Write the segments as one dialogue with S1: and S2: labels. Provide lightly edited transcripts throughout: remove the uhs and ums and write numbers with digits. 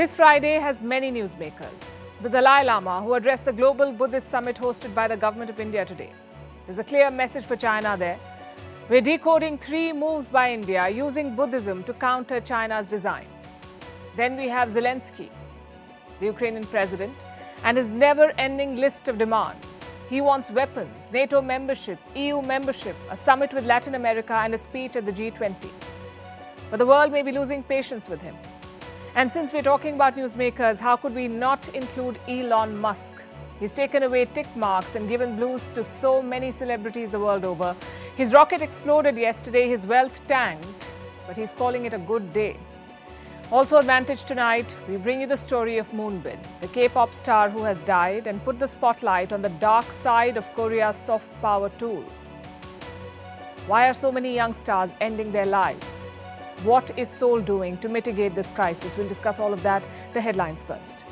S1: This Friday has many newsmakers. The Dalai Lama, who addressed the global Buddhist summit hosted by the government of India today. There's a clear message for China there. We're decoding 3 moves by India using Buddhism to counter China's designs. Then we have Zelensky, the Ukrainian president, and his never-ending list of demands. He wants weapons, NATO membership, EU membership, a summit with Latin America, and a speech at the G20. But the world may be losing patience with him. And since we're talking about newsmakers, how could we not include Elon Musk? He's taken away tick marks and given blues to so many celebrities the world over. His rocket exploded yesterday, his wealth tanked, but he's calling it a good day. Also on Vantage tonight, we bring you the story of Moonbin, the K-pop star who has died and put the spotlight on the dark side of Korea's soft power tool. Why are so many young stars ending their lives? What is Seoul doing to mitigate this crisis? We'll discuss all of that. The headlines first.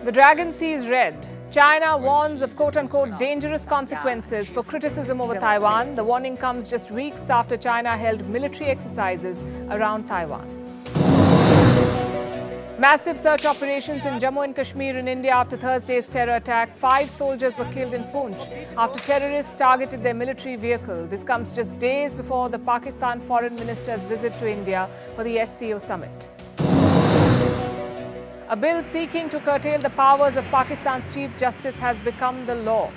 S1: The Dragon sees red. China warns of quote-unquote dangerous consequences for criticism over Taiwan. The warning comes just weeks after China held military exercises around Taiwan. Massive search operations in Jammu and Kashmir in India after Thursday's terror attack. 5 soldiers were killed in Poonch after terrorists targeted their military vehicle. This comes just days before the Pakistan foreign minister's visit to India for the SCO summit. A bill seeking to curtail the powers of Pakistan's Chief Justice has become the law.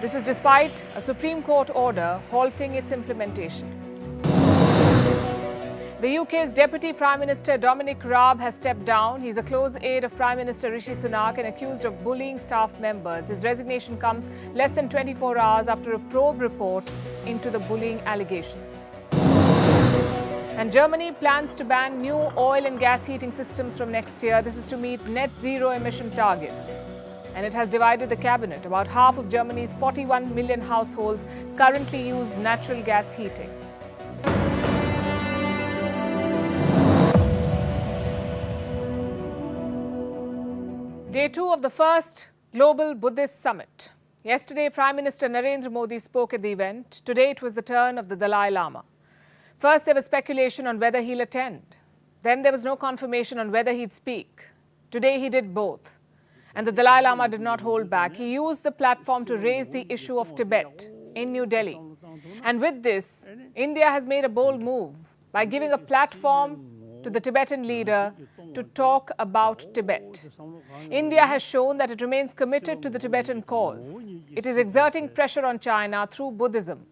S1: This is despite a Supreme Court order halting its implementation. The UK's Deputy Prime Minister Dominic Raab has stepped down. He's a close aide of Prime Minister Rishi Sunak and accused of bullying staff members. His resignation comes less than 24 hours after a probe report into the bullying allegations. And Germany plans to ban new oil and gas heating systems from next year. This is to meet net zero emission targets. And it has divided the cabinet. About half of Germany's 41 million households currently use natural gas heating. Day 2 of the first Global Buddhist Summit. Yesterday, Prime Minister Narendra Modi spoke at the event. Today, it was the turn of the Dalai Lama. First, there was speculation on whether he'll attend. Then there was no confirmation on whether he'd speak. Today, he did both. And the Dalai Lama did not hold back. He used the platform to raise the issue of Tibet in New Delhi. And with this, India has made a bold move by giving a platform to the Tibetan leader to talk about Tibet. India has shown that it remains committed to the Tibetan cause. It is exerting pressure on China through Buddhism.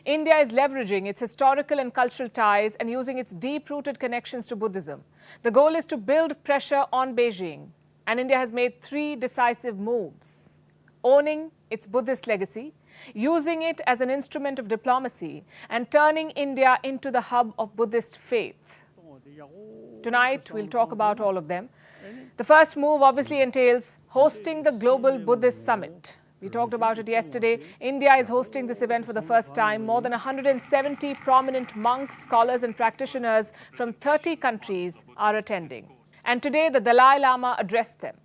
S1: India is leveraging its historical and cultural ties and using its deep-rooted connections to Buddhism. The goal is to build pressure on Beijing. And India has made 3 decisive moves: owning its Buddhist legacy, using it as an instrument of diplomacy, and turning India into the hub of Buddhist faith. Tonight, we'll talk about all of them. The first move obviously entails hosting the Global Buddhist Summit. We talked about it yesterday. India is hosting this event for the first time. More than 170 prominent monks, scholars and practitioners from 30 countries are attending. And today, the Dalai Lama addressed them.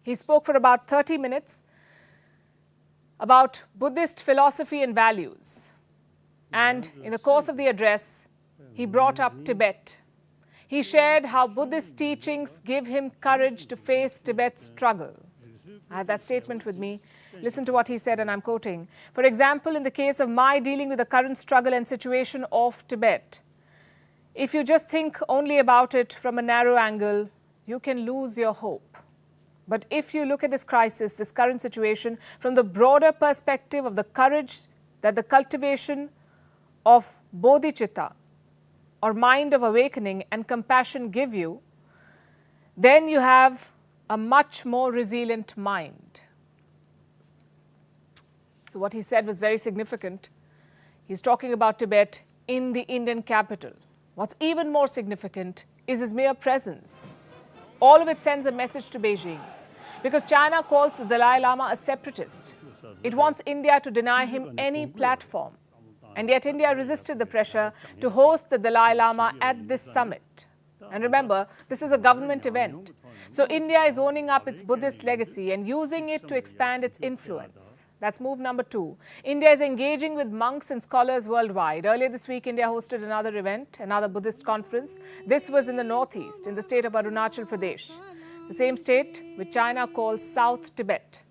S1: He spoke for about 30 minutes about Buddhist philosophy and values. And in the course of the address, he brought up Tibet. He shared how Buddhist teachings give him courage to face Tibet's struggle. I have that statement with me. Listen to what he said, and I'm quoting. For example, in the case of my dealing with the current struggle and situation of Tibet, if you just think only about it from a narrow angle, you can lose your hope. But if you look at this crisis, this current situation, from the broader perspective of the courage that the cultivation of bodhicitta, or mind of awakening, and compassion give you, then you have a much more resilient mind. So what he said was very significant. He's talking about Tibet in the Indian capital. What's even more significant is his mere presence. All of it sends a message to Beijing, because China calls the Dalai Lama a separatist. It wants India to deny him any platform. And yet India resisted the pressure to host the Dalai Lama at this summit. And remember, this is a government event. So India is owning up its Buddhist legacy and using it to expand its influence. That's move number 2. India is engaging with monks and scholars worldwide. Earlier this week, India hosted another event, another Buddhist conference. This was in the northeast, in the state of Arunachal Pradesh, the same state which China calls South Tibet.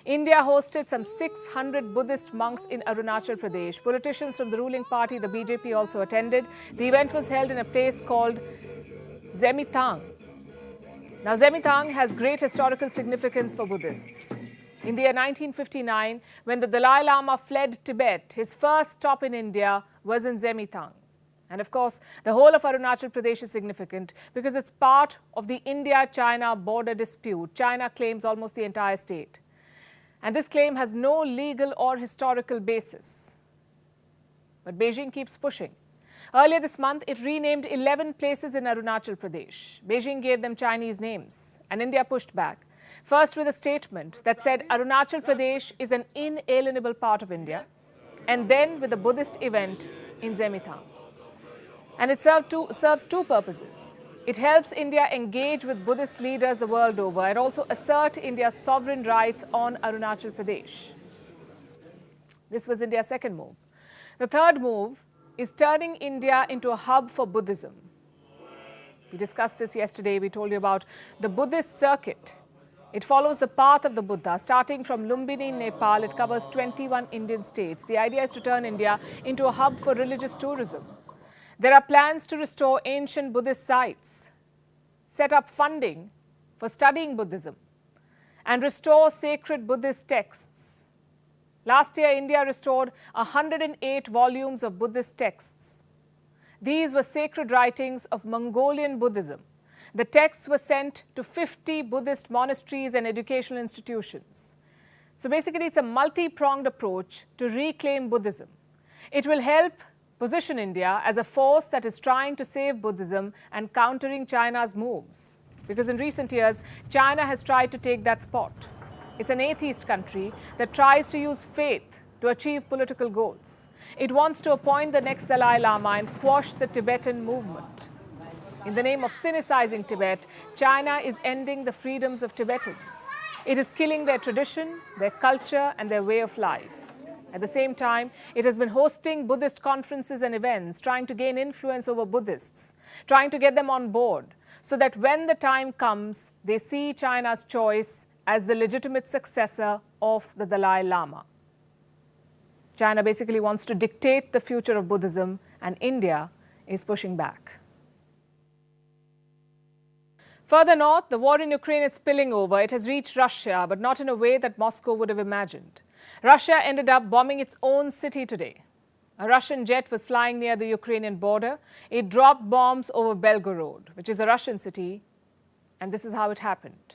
S1: India hosted some 600 Buddhist monks in Arunachal Pradesh. Politicians from the ruling party, the BJP, also attended. The event was held in a place called Zemitang. Now, Zemitang has great historical significance for Buddhists. In the year 1959, when the Dalai Lama fled Tibet, his first stop in India was in Zemitang. And of course, the whole of Arunachal Pradesh is significant because it's part of the India-China border dispute. China claims almost the entire state. And this claim has no legal or historical basis. But Beijing keeps pushing. Earlier this month, it renamed 11 places in Arunachal Pradesh. Beijing gave them Chinese names, and India pushed back. First with a statement that said Arunachal Pradesh is an inalienable part of India, and then with a Buddhist event in Zemitang. And it serves two purposes. It helps India engage with Buddhist leaders the world over and also assert India's sovereign rights on Arunachal Pradesh. This was India's second move. The third move is turning India into a hub for Buddhism. We discussed this yesterday. We told you about the Buddhist circuit. It follows the path of the Buddha. Starting from Lumbini, Nepal, it covers 21 Indian states. The idea is to turn India into a hub for religious tourism. There are plans to restore ancient Buddhist sites, set up funding for studying Buddhism, and restore sacred Buddhist texts. Last year, India restored 108 volumes of Buddhist texts. These were sacred writings of Mongolian Buddhism. The texts were sent to 50 Buddhist monasteries and educational institutions. So basically, it's a multi-pronged approach to reclaim Buddhism. It will help position India as a force that is trying to save Buddhism and countering China's moves. Because in recent years, China has tried to take that spot. It's an atheist country that tries to use faith to achieve political goals. It wants to appoint the next Dalai Lama and quash the Tibetan movement. In the name of sinicizing Tibet, China is ending the freedoms of Tibetans. It is killing their tradition, their culture, and their way of life. At the same time, it has been hosting Buddhist conferences and events, trying to gain influence over Buddhists, trying to get them on board, so that when the time comes, they see China's choice as the legitimate successor of the Dalai Lama. China basically wants to dictate the future of Buddhism, and India is pushing back. Further north, the war in Ukraine is spilling over. It has reached Russia, but not in a way that Moscow would have imagined. Russia ended up bombing its own city today. A Russian jet was flying near the Ukrainian border. It dropped bombs over Belgorod, which is a Russian city, and this is how it happened.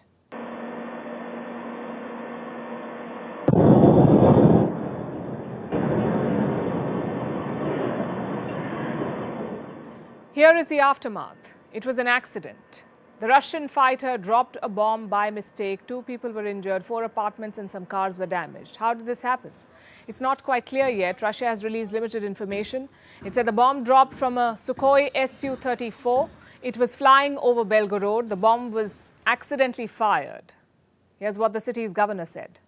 S1: Here is the aftermath. It was an accident. The Russian fighter dropped a bomb by mistake. 2 people were injured, 4 apartments and some cars were damaged. How did this happen? It's not quite clear yet. Russia has released limited information. It said the bomb dropped from a Sukhoi Su-34. It was flying over Belgorod. The bomb was accidentally fired. Here's what the city's governor said.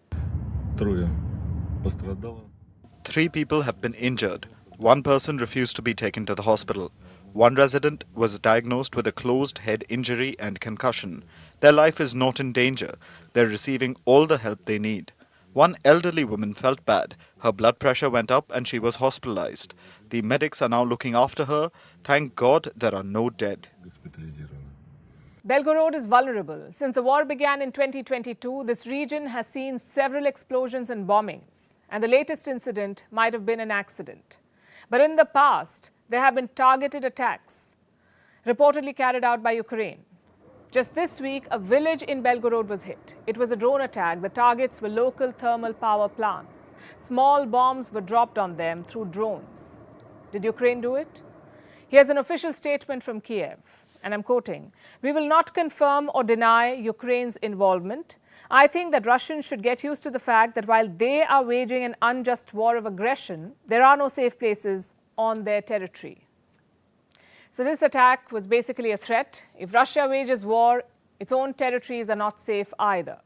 S2: 3 people have been injured. 1 person refused to be taken to the hospital. 1 resident was diagnosed with a closed head injury and concussion. Their life is not in danger. They're receiving all the help they need. 1 elderly woman felt bad. Her blood pressure went up and she was hospitalized. The medics are now looking after her. Thank God there are no dead.
S1: Belgorod is vulnerable. Since the war began in 2022, this region has seen several explosions and bombings. And the latest incident might have been an accident. But in the past, there have been targeted attacks, reportedly carried out by Ukraine. Just this week, a village in Belgorod was hit. It was a drone attack. The targets were local thermal power plants. Small bombs were dropped on them through drones. Did Ukraine do it? Here's an official statement from Kiev, and I'm quoting, "We will not confirm or deny Ukraine's involvement. I think that Russians should get used to the fact that while they are waging an unjust war of aggression, there are no safe places on their territory." So this attack was basically a threat. If Russia wages war, its own territories are not safe either.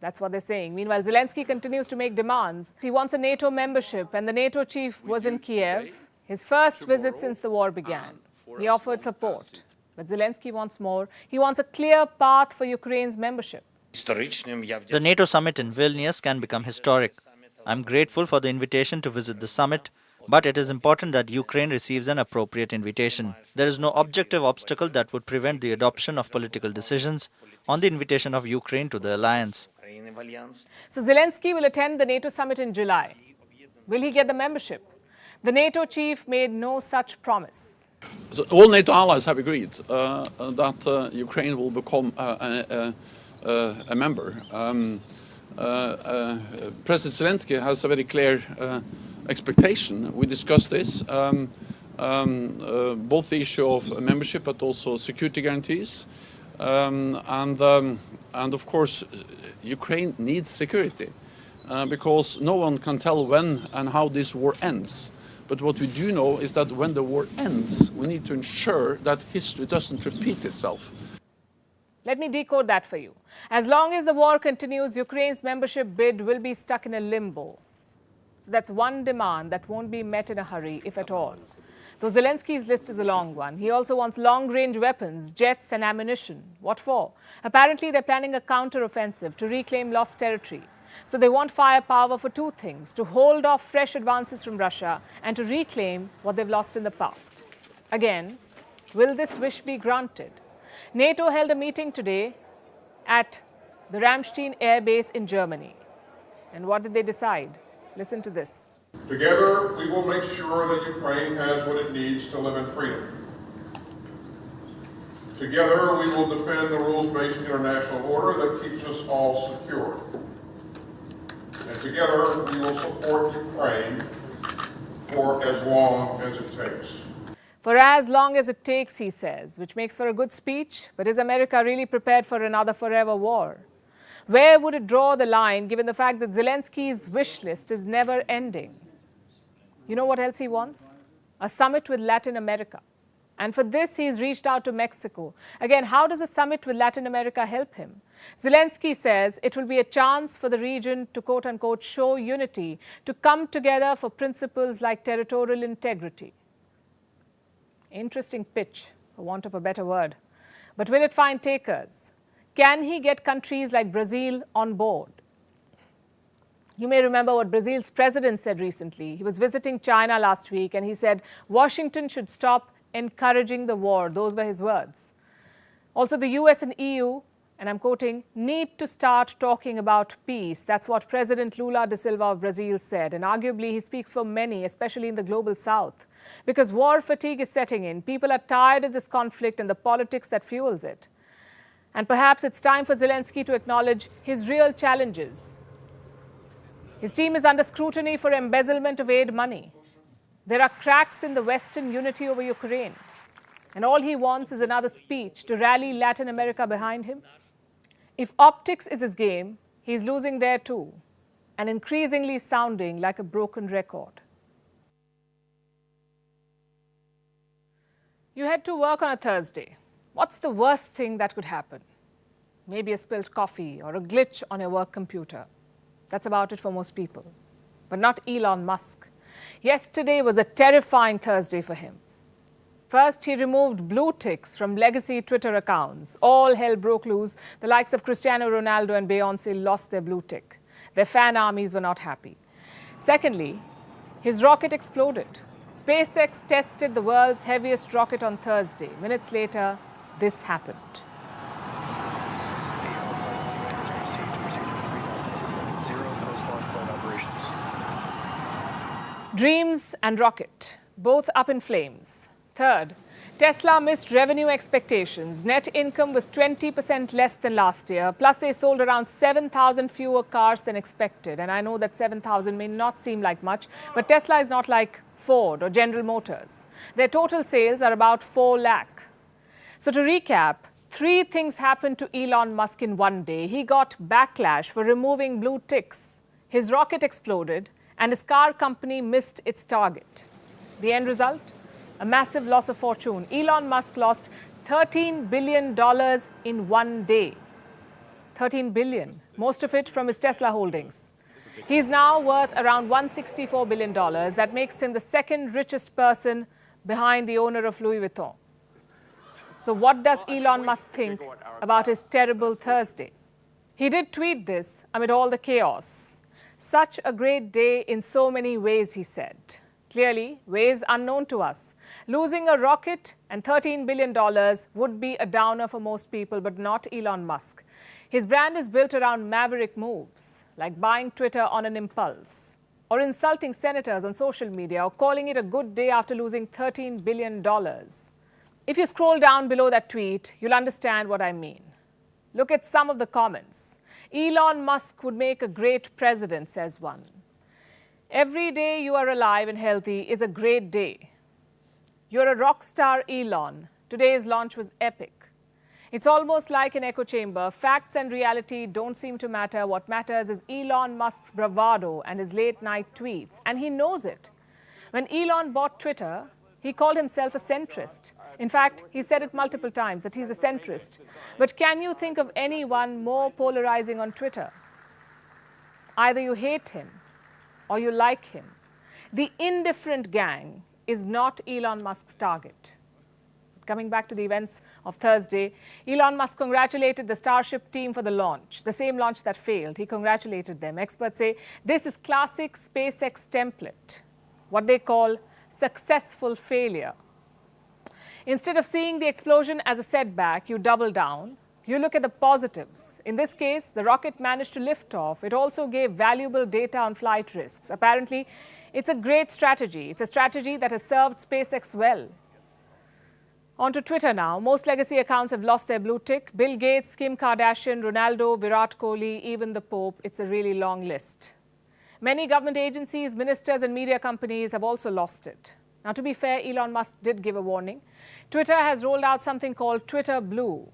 S1: That's what they're saying. Meanwhile, Zelensky continues to make demands. He wants a NATO membership, and the NATO chief was in Kiev, his first visit since the war began. He offered support. But Zelensky wants more. He wants a clear path for Ukraine's membership.
S3: The NATO summit in Vilnius can become historic. I'm grateful for the invitation to visit the summit, but it is important that Ukraine receives an appropriate invitation. There is no objective obstacle that would prevent the adoption of political decisions on the invitation of Ukraine to the alliance.
S1: So Zelensky will attend the NATO summit in July. Will he get the membership? The NATO chief made no such promise.
S4: So all NATO allies have agreed that Ukraine will become a member. President Zelensky has a very clear expectation. We discussed this, both the issue of membership but also security guarantees. And of course, Ukraine needs security because no one can tell when and how this war ends. But what we do know is that when the war ends, we need to ensure that history doesn't repeat itself.
S1: Let me decode that for you. As long as the war continues, Ukraine's membership bid will be stuck in a limbo. So that's one demand that won't be met in a hurry, if at all. Though Zelensky's list is a long one, he also wants long-range weapons, jets and ammunition. What for? Apparently, they're planning a counter-offensive to reclaim lost territory. So they want firepower for two things: to hold off fresh advances from Russia and to reclaim what they've lost in the past. Again, will this wish be granted? NATO held a meeting today at the Ramstein Air Base in Germany. And what did they decide? Listen to this.
S5: Together, we will make sure that Ukraine has what it needs to live in freedom. Together, we will defend the rules-based international order that keeps us all secure. And together, we will support Ukraine for as long as it takes.
S1: For as long as it takes, he says, which makes for a good speech. But is America really prepared for another forever war? Where would it draw the line, given the fact that Zelensky's wish list is never ending? You know what else he wants? A summit with Latin America. And for this, he's reached out to Mexico. Again, how does a summit with Latin America help him? Zelensky says it will be a chance for the region to, quote-unquote, show unity, to come together for principles like territorial integrity. Interesting pitch, for want of a better word. But will it find takers? Can he get countries like Brazil on board? You may remember what Brazil's president said recently. He was visiting China last week and he said Washington should stop encouraging the war. Those were his words. Also, the US and EU, and I'm quoting, need to start talking about peace. That's what President Lula da Silva of Brazil said. And arguably, he speaks for many, especially in the global south. Because war fatigue is setting in. People are tired of this conflict and the politics that fuels it. And perhaps it's time for Zelensky to acknowledge his real challenges. His team is under scrutiny for embezzlement of aid money. There are cracks in the Western unity over Ukraine. And all he wants is another speech to rally Latin America behind him. If optics is his game, he's losing there too, and increasingly sounding like a broken record. You head to work on a Thursday. What's the worst thing that could happen? Maybe a spilled coffee or a glitch on your work computer. That's about it for most people. But not Elon Musk. Yesterday was a terrifying Thursday for him. First, he removed blue ticks from legacy Twitter accounts. All hell broke loose. The likes of Cristiano Ronaldo and Beyoncé lost their blue tick. Their fan armies were not happy. Secondly, his rocket exploded. SpaceX tested the world's heaviest rocket on Thursday. Minutes later, this happened. Dreams and rocket, both up in flames. Third, Tesla missed revenue expectations. Net income was 20% less than last year. Plus, they sold around 7,000 fewer cars than expected. And I know that 7,000 may not seem like much, but Tesla is not like Ford or General Motors. Their total sales are about 4 lakh. So to recap, 3 things happened to Elon Musk in one day. He got backlash for removing blue ticks. His rocket exploded, and his car company missed its target. The end result? A massive loss of fortune. Elon Musk lost $13 billion in one day. 13 billion, most of it from his Tesla holdings. He's now worth around $164 billion. That makes him the second richest person behind the owner of Louis Vuitton. So what does Elon Musk think about his terrible Thursday? He did tweet this amid all the chaos. Such a great day in so many ways, he said. Clearly, ways unknown to us. Losing a rocket and $13 billion would be a downer for most people, but not Elon Musk. His brand is built around maverick moves, like buying Twitter on an impulse, or insulting senators on social media, or calling it a good day after losing $13 billion. If you scroll down below that tweet, you'll understand what I mean. Look at some of the comments. Elon Musk would make a great president, says one. Every day you are alive and healthy is a great day. You're a rock star, Elon. Today's launch was epic. It's almost like an echo chamber. Facts and reality don't seem to matter. What matters is Elon Musk's bravado and his late-night tweets. And he knows it. When Elon bought Twitter, he called himself a centrist. In fact, he said it multiple times that he's a centrist. But can you think of anyone more polarizing on Twitter? Either you hate him or you like him. The indifferent gang is not Elon Musk's target. Coming back to the events of Thursday, Elon Musk congratulated the Starship team for the launch, the same launch that failed. He congratulated them. Experts say this is classic SpaceX template, what they call successful failure. Instead of seeing the explosion as a setback, you double down. You look at the positives. In this case, the rocket managed to lift off. It also gave valuable data on flight risks. Apparently, it's a great strategy. It's a strategy that has served SpaceX well. On to Twitter now. Most legacy accounts have lost their blue tick. Bill Gates, Kim Kardashian, Ronaldo, Virat Kohli, even the Pope. It's a really long list. Many government agencies, ministers and media companies have also lost it. Now, to be fair, Elon Musk did give a warning. Twitter has rolled out something called Twitter Blue.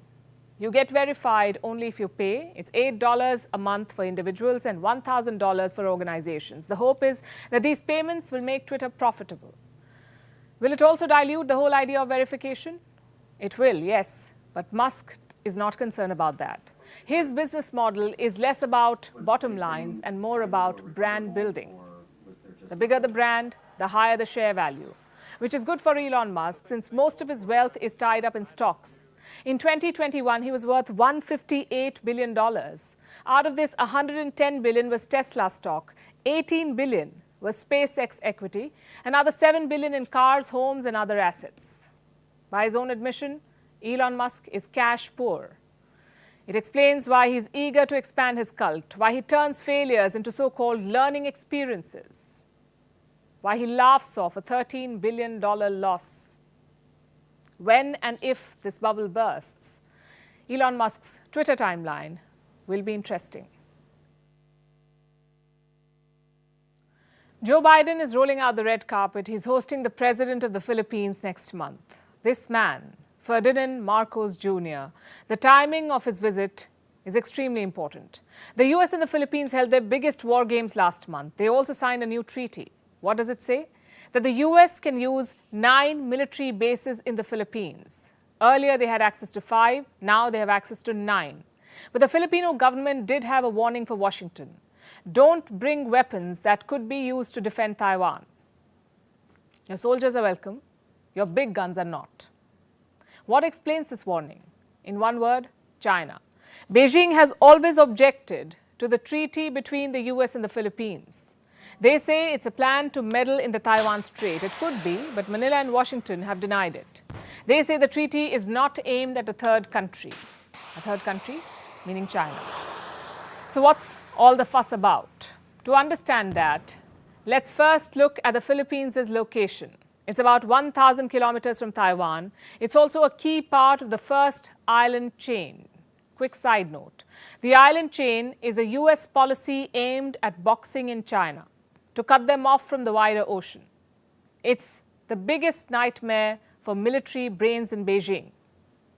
S1: You get verified only if you pay. It's $8 a month for individuals and $1,000 for organizations. The hope is that these payments will make Twitter profitable. Will it also dilute the whole idea of verification? It will, yes. But Musk is not concerned about that. His business model is less about bottom lines and more about brand building. The bigger the brand, the higher the share value, which is good for Elon Musk since most of his wealth is tied up in stocks. In 2021, he was worth $158 billion. Out of this, $110 billion was Tesla stock, $18 billion was SpaceX equity, another $7 billion in cars, homes, and other assets. By his own admission, Elon Musk is cash poor. It explains why he's eager to expand his cult, why he turns failures into so-called learning experiences, why he laughs off a $13 billion loss. When and if this bubble bursts, Elon Musk's Twitter timeline will be interesting. Joe Biden is rolling out the red carpet. He's hosting the president of the Philippines next month. This man, Ferdinand Marcos Jr., the timing of his visit is extremely important. The US and the Philippines held their biggest war games last month. They also signed a new treaty. What does it say? That the US can use 9 military bases in the Philippines. Earlier, they had access to 5. Now they have access to 9. But the Filipino government did have a warning for Washington. Don't bring weapons that could be used to defend Taiwan. Your soldiers are welcome. Your big guns are not. What explains this warning? In one word, China. Beijing has always objected to the treaty between the US and the Philippines. They say it's a plan to meddle in the Taiwan Strait. It could be, but Manila and Washington have denied it. They say the treaty is not aimed at a third country. A third country, meaning China. So what's all the fuss about? To understand that, let's first look at the Philippines' location. It's about 1,000 kilometers from Taiwan. It's also a key part of the first island chain. Quick side note. The island chain is a US policy aimed at boxing in China, to cut them off from the wider ocean. It's the biggest nightmare for military brains in Beijing.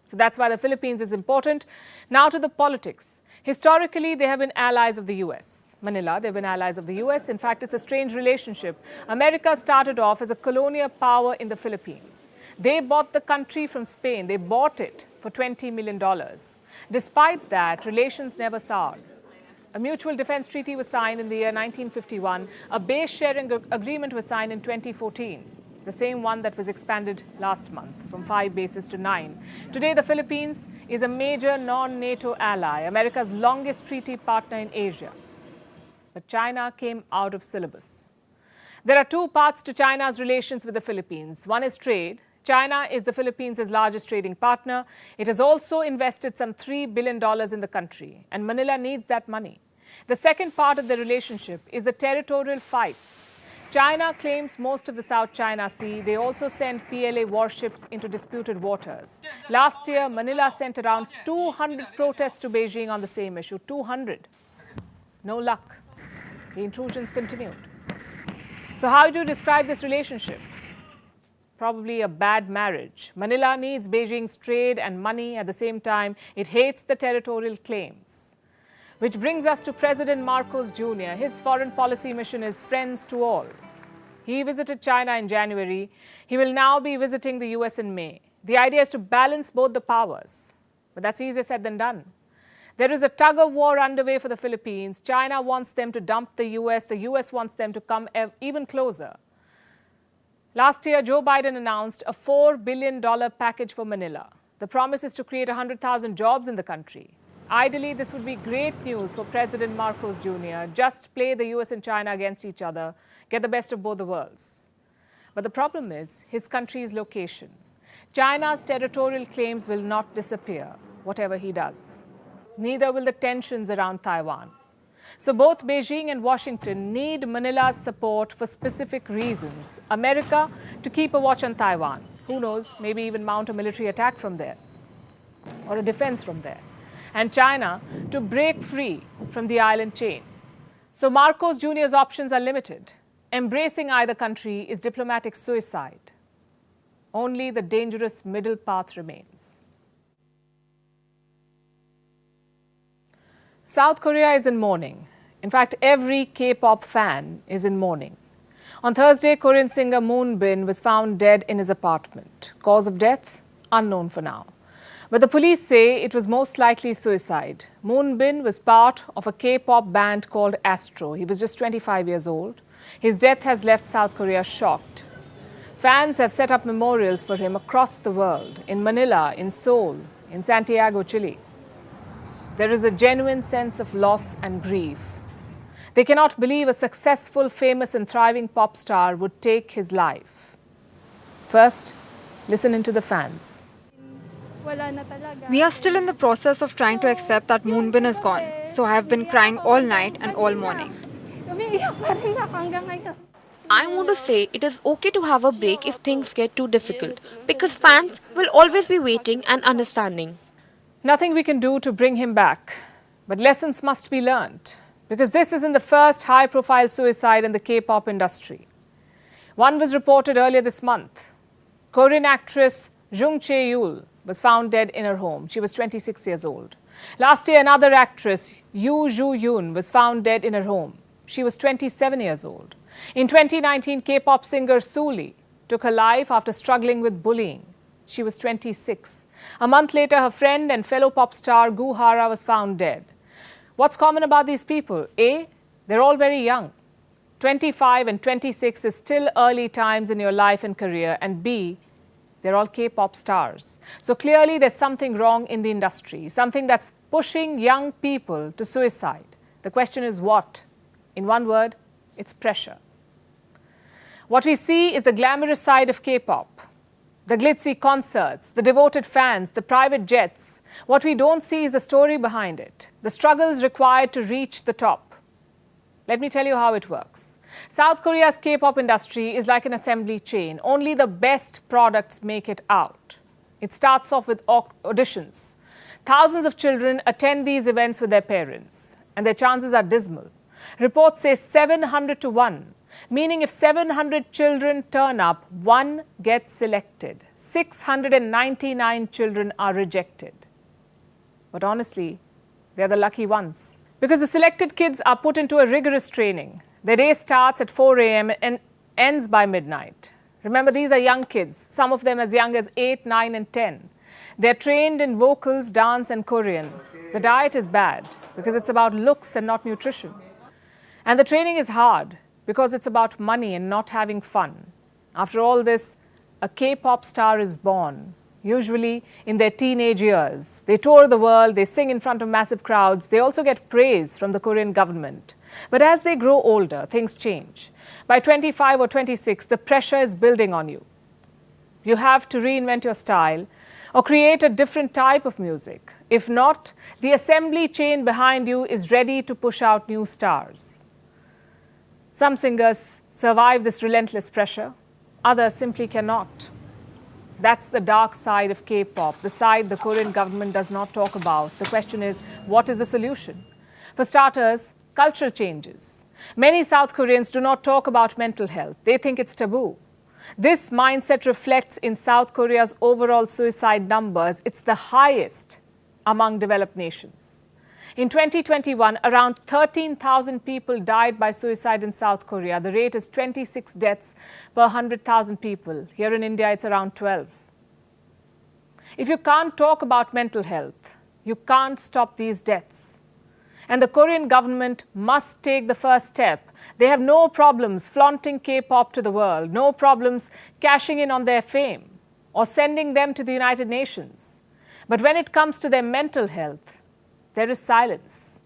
S1: So that's why the Philippines is important. Now to the politics. Historically, they have been allies of the US. Manila, they've been allies of the US. In fact, it's a strange relationship. America started off as a colonial power in the Philippines. They bought the country from Spain. They bought it for $20 million. Despite that, relations never soured. A mutual defense treaty was signed in the year 1951. A base sharing agreement was signed in 2014, the same one that was expanded last month from 5 bases to 9. Today, the Philippines is a major non-NATO ally, America's longest treaty partner in Asia. But China came out of syllabus. There are two parts to China's relations with the Philippines. One is trade. China is the Philippines' largest trading partner. It has also invested some $3 billion in the country, and Manila needs that money. The second part of the relationship is the territorial fights. China claims most of the South China Sea. They also send PLA warships into disputed waters. Last year, Manila sent around 200 protests to Beijing on the same issue. 200. No luck. The intrusions continued. So how do you describe this relationship? Probably a bad marriage. Manila needs Beijing's trade and money. At the same time, it hates the territorial claims. Which brings us to President Marcos Jr. His foreign policy mission is friends to all. He visited China in January. He will now be visiting the US in May. The idea is to balance both the powers. But that's easier said than done. There is a tug-of-war underway for the Philippines. China wants them to dump the US. The US wants them to come even closer. Last year, Joe Biden announced a $4 billion package for Manila. The promise is to create 100,000 jobs in the country. Ideally, this would be great news for President Marcos Jr. Just play the US and China against each other, get the best of both the worlds. But the problem is his country's location. China's territorial claims will not disappear, whatever he does. Neither will the tensions around Taiwan. So both Beijing and Washington need Manila's support for specific reasons. America to keep a watch on Taiwan. Who knows, maybe even mount a military attack from there or a defense from there. And China to break free from the island chain. So Marcos Jr.'s options are limited. Embracing either country is diplomatic suicide. Only the dangerous middle path remains. South Korea is in mourning. In fact, every K-pop fan is in mourning. On Thursday, Korean singer Moonbin was found dead in his apartment. Cause of death? Unknown for now. But the police say it was most likely suicide. Moonbin was part of a K-pop band called Astro. He was just 25 years old. His death has left South Korea shocked. Fans have set up memorials for him across the world, in Manila, in Seoul, in Santiago, Chile. There is a genuine sense of loss and grief. They cannot believe a successful, famous and thriving pop star would take his life. First, listen into the fans.
S6: We are still in the process of trying to accept that Moonbin is gone. So I have been crying all night and all morning.
S7: I want to say it is okay to have a break if things get too difficult, because fans will always be waiting and understanding.
S1: Nothing we can do to bring him back, but lessons must be learned, because this isn't the first high-profile suicide in the K-pop industry. One was reported earlier this month. Korean actress Jung Chae-yul was found dead in her home. She was 26 years old. Last year, another actress, Yoo Joo-yoon, was found dead in her home. She was 27 years old. In 2019, K-pop singer Sulli took her life after struggling with bullying. She was 26. A month later, her friend and fellow pop star Gu Hara was found dead. What's common about these people? A, they're all very young. 25 and 26 is still early times in your life and career. And B, they're all K-pop stars. So clearly there's something wrong in the industry, something that's pushing young people to suicide. The question is what? In one word, it's pressure. What we see is the glamorous side of K-pop. The glitzy concerts, the devoted fans, the private jets. What we don't see is the story behind it, the struggles required to reach the top. Let me tell you how it works. South Korea's K-pop industry is like an assembly chain. Only the best products make it out. It starts off with auditions. Thousands of children attend these events with their parents, and their chances are dismal. Reports say 700 to 1. Meaning if 700 children turn up, one gets selected. 699 children are rejected. But honestly, they're the lucky ones. Because the selected kids are put into a rigorous training. Their day starts at 4 a.m. and ends by midnight. Remember, these are young kids, some of them as young as 8, 9 and 10. They're trained in vocals, dance, and Korean. The diet is bad because it's about looks and not nutrition. And the training is hard because it's about money and not having fun. After all this, a K-pop star is born, usually in their teenage years. They tour the world, they sing in front of massive crowds, they also get praise from the Korean government. But as they grow older, things change. By 25 or 26, the pressure is building on you. You have to reinvent your style or create a different type of music. If not, the assembly chain behind you is ready to push out new stars. Some singers survive this relentless pressure, others simply cannot. That's the dark side of K-pop, the side the Korean government does not talk about. The question is, what is the solution? For starters, cultural changes. Many South Koreans do not talk about mental health. They think it's taboo. This mindset reflects in South Korea's overall suicide numbers. It's the highest among developed nations. In 2021, around 13,000 people died by suicide in South Korea. The rate is 26 deaths per 100,000 people. Here in India, it's around 12. If you can't talk about mental health, you can't stop these deaths. And the Korean government must take the first step. They have no problems flaunting K-pop to the world, no problems cashing in on their fame or sending them to the United Nations. But when it comes to their mental health, there is silence.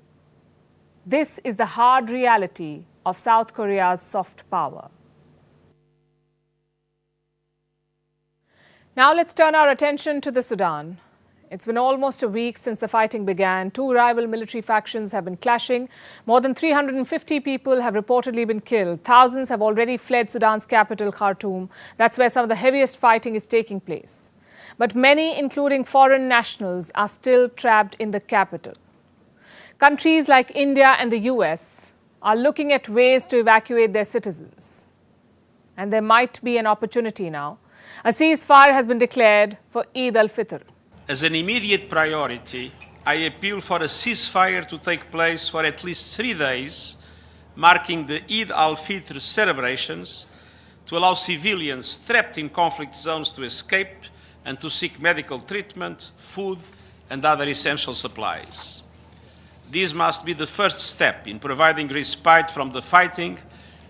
S1: This is the hard reality of South Korea's soft power. Now let's turn our attention to the Sudan. It's been almost a week since the fighting began. Two rival military factions have been clashing. More than 350 people have reportedly been killed. Thousands have already fled Sudan's capital, Khartoum. That's where some of the heaviest fighting is taking place. But many, including foreign nationals, are still trapped in the capital. Countries like India and the US are looking at ways to evacuate their citizens. And there might be an opportunity now. A ceasefire has been declared for Eid al-Fitr.
S8: As an immediate priority, I appeal for a ceasefire to take place for at least 3 days, marking the Eid al-Fitr celebrations, to allow civilians trapped in conflict zones to escape and to seek medical treatment, food, and other essential supplies. This must be the first step in providing respite from the fighting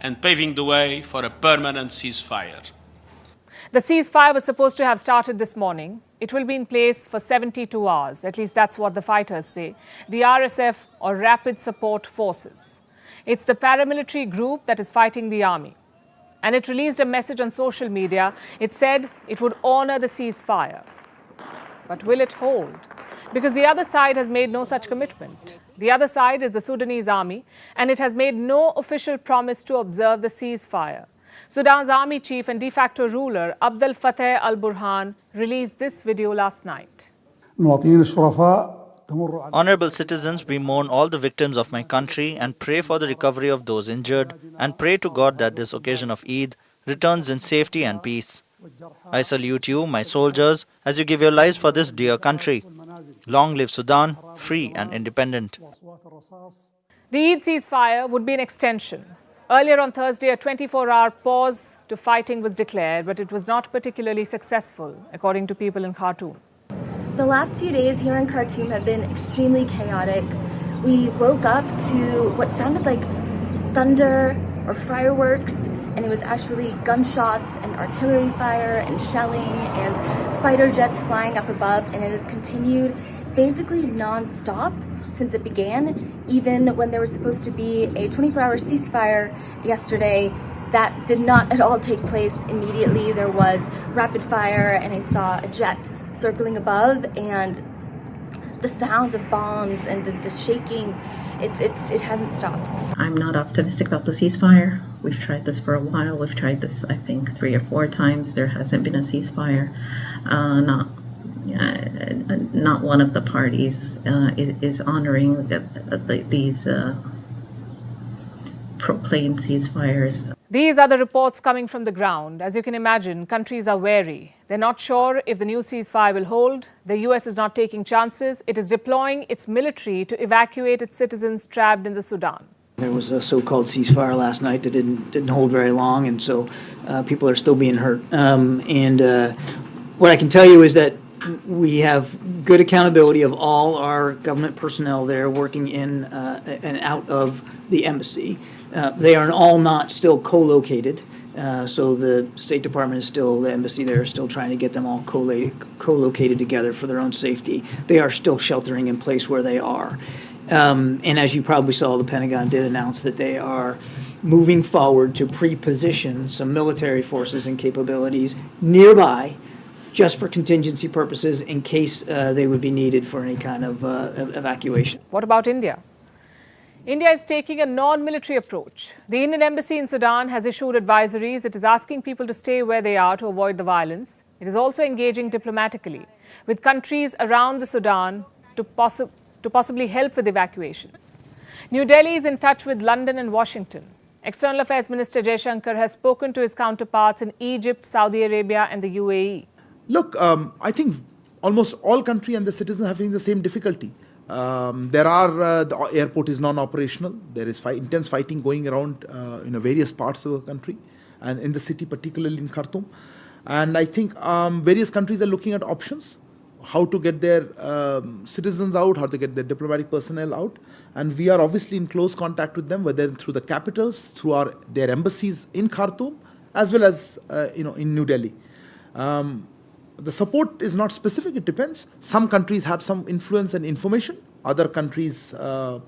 S8: and paving the way for a permanent ceasefire.
S1: The ceasefire was supposed to have started this morning. It will be in place for 72 hours. At least that's what the fighters say. The RSF, or Rapid Support Forces. It's the paramilitary group that is fighting the army. And it released a message on social media. It said it would honor the ceasefire. But will it hold? Because the other side has made no such commitment. The other side is the Sudanese army, and it has made no official promise to observe the ceasefire. Sudan's army chief and de facto ruler, Abdel Fattah al-Burhan, released this video last night.
S3: Honorable citizens, we mourn all the victims of my country and pray for the recovery of those injured, and pray to God that this occasion of Eid returns in safety and peace. I salute you, my soldiers, as you give your lives for this dear country. Long live Sudan, free and independent.
S1: The Eid ceasefire would be an extension. Earlier on Thursday, a 24-hour pause to fighting was declared, but it was not particularly successful, according to people in Khartoum.
S9: The last few days here in Khartoum have been extremely chaotic. We woke up to what sounded like thunder or fireworks, and it was actually gunshots and artillery fire and shelling and fighter jets flying up above, and it has continued basically non-stop since it began. Even when there was supposed to be a 24-hour ceasefire yesterday, that did not at all take place immediately. There was rapid fire, and I saw a jet circling above, and the sounds of bombs and the shaking, it hasn't stopped.
S10: I'm not optimistic about the ceasefire. We've tried this for a while. We've tried this, I think, 3 or 4 times. There hasn't been a ceasefire. Not one of the parties is honoring these proclaimed ceasefires.
S1: These are the reports coming from the ground. As you can imagine, countries are wary. They're not sure if the new ceasefire will hold. The US is not taking chances. It is deploying its military to evacuate its citizens trapped in the Sudan.
S11: There was a so-called ceasefire last night that didn't hold very long, and so people are still being hurt. What I can tell you is that We have good accountability of all our government personnel there working in and out of the embassy. They are all not still co-located, so the State Department is still, the embassy there is still trying to get them all co-located together for their own safety. They are still sheltering in place where they are. And as you probably saw, the Pentagon did announce that they are moving forward to pre-position some military forces and capabilities nearby just for contingency purposes in case they would be needed for any kind of evacuation.
S1: What about India? India is taking a non-military approach. The Indian Embassy in Sudan has issued advisories. It is asking people to stay where they are to avoid the violence. It is also engaging diplomatically with countries around the Sudan to possibly help with evacuations. New Delhi is in touch with London and Washington. External Affairs Minister Jaishankar has spoken to his counterparts in Egypt, Saudi Arabia and the UAE.
S12: Look, I think almost all countries and the citizens are having the same difficulty. The airport is non-operational. There is intense fighting going around in various parts of the country and in the city, particularly in Khartoum. And I think various countries are looking at options, how to get their citizens out, how to get their diplomatic personnel out. And we are obviously in close contact with them, whether through the capitals, through their embassies in Khartoum, as well as in New Delhi. The support is not specific, it depends. Some countries have some influence and information. Other countries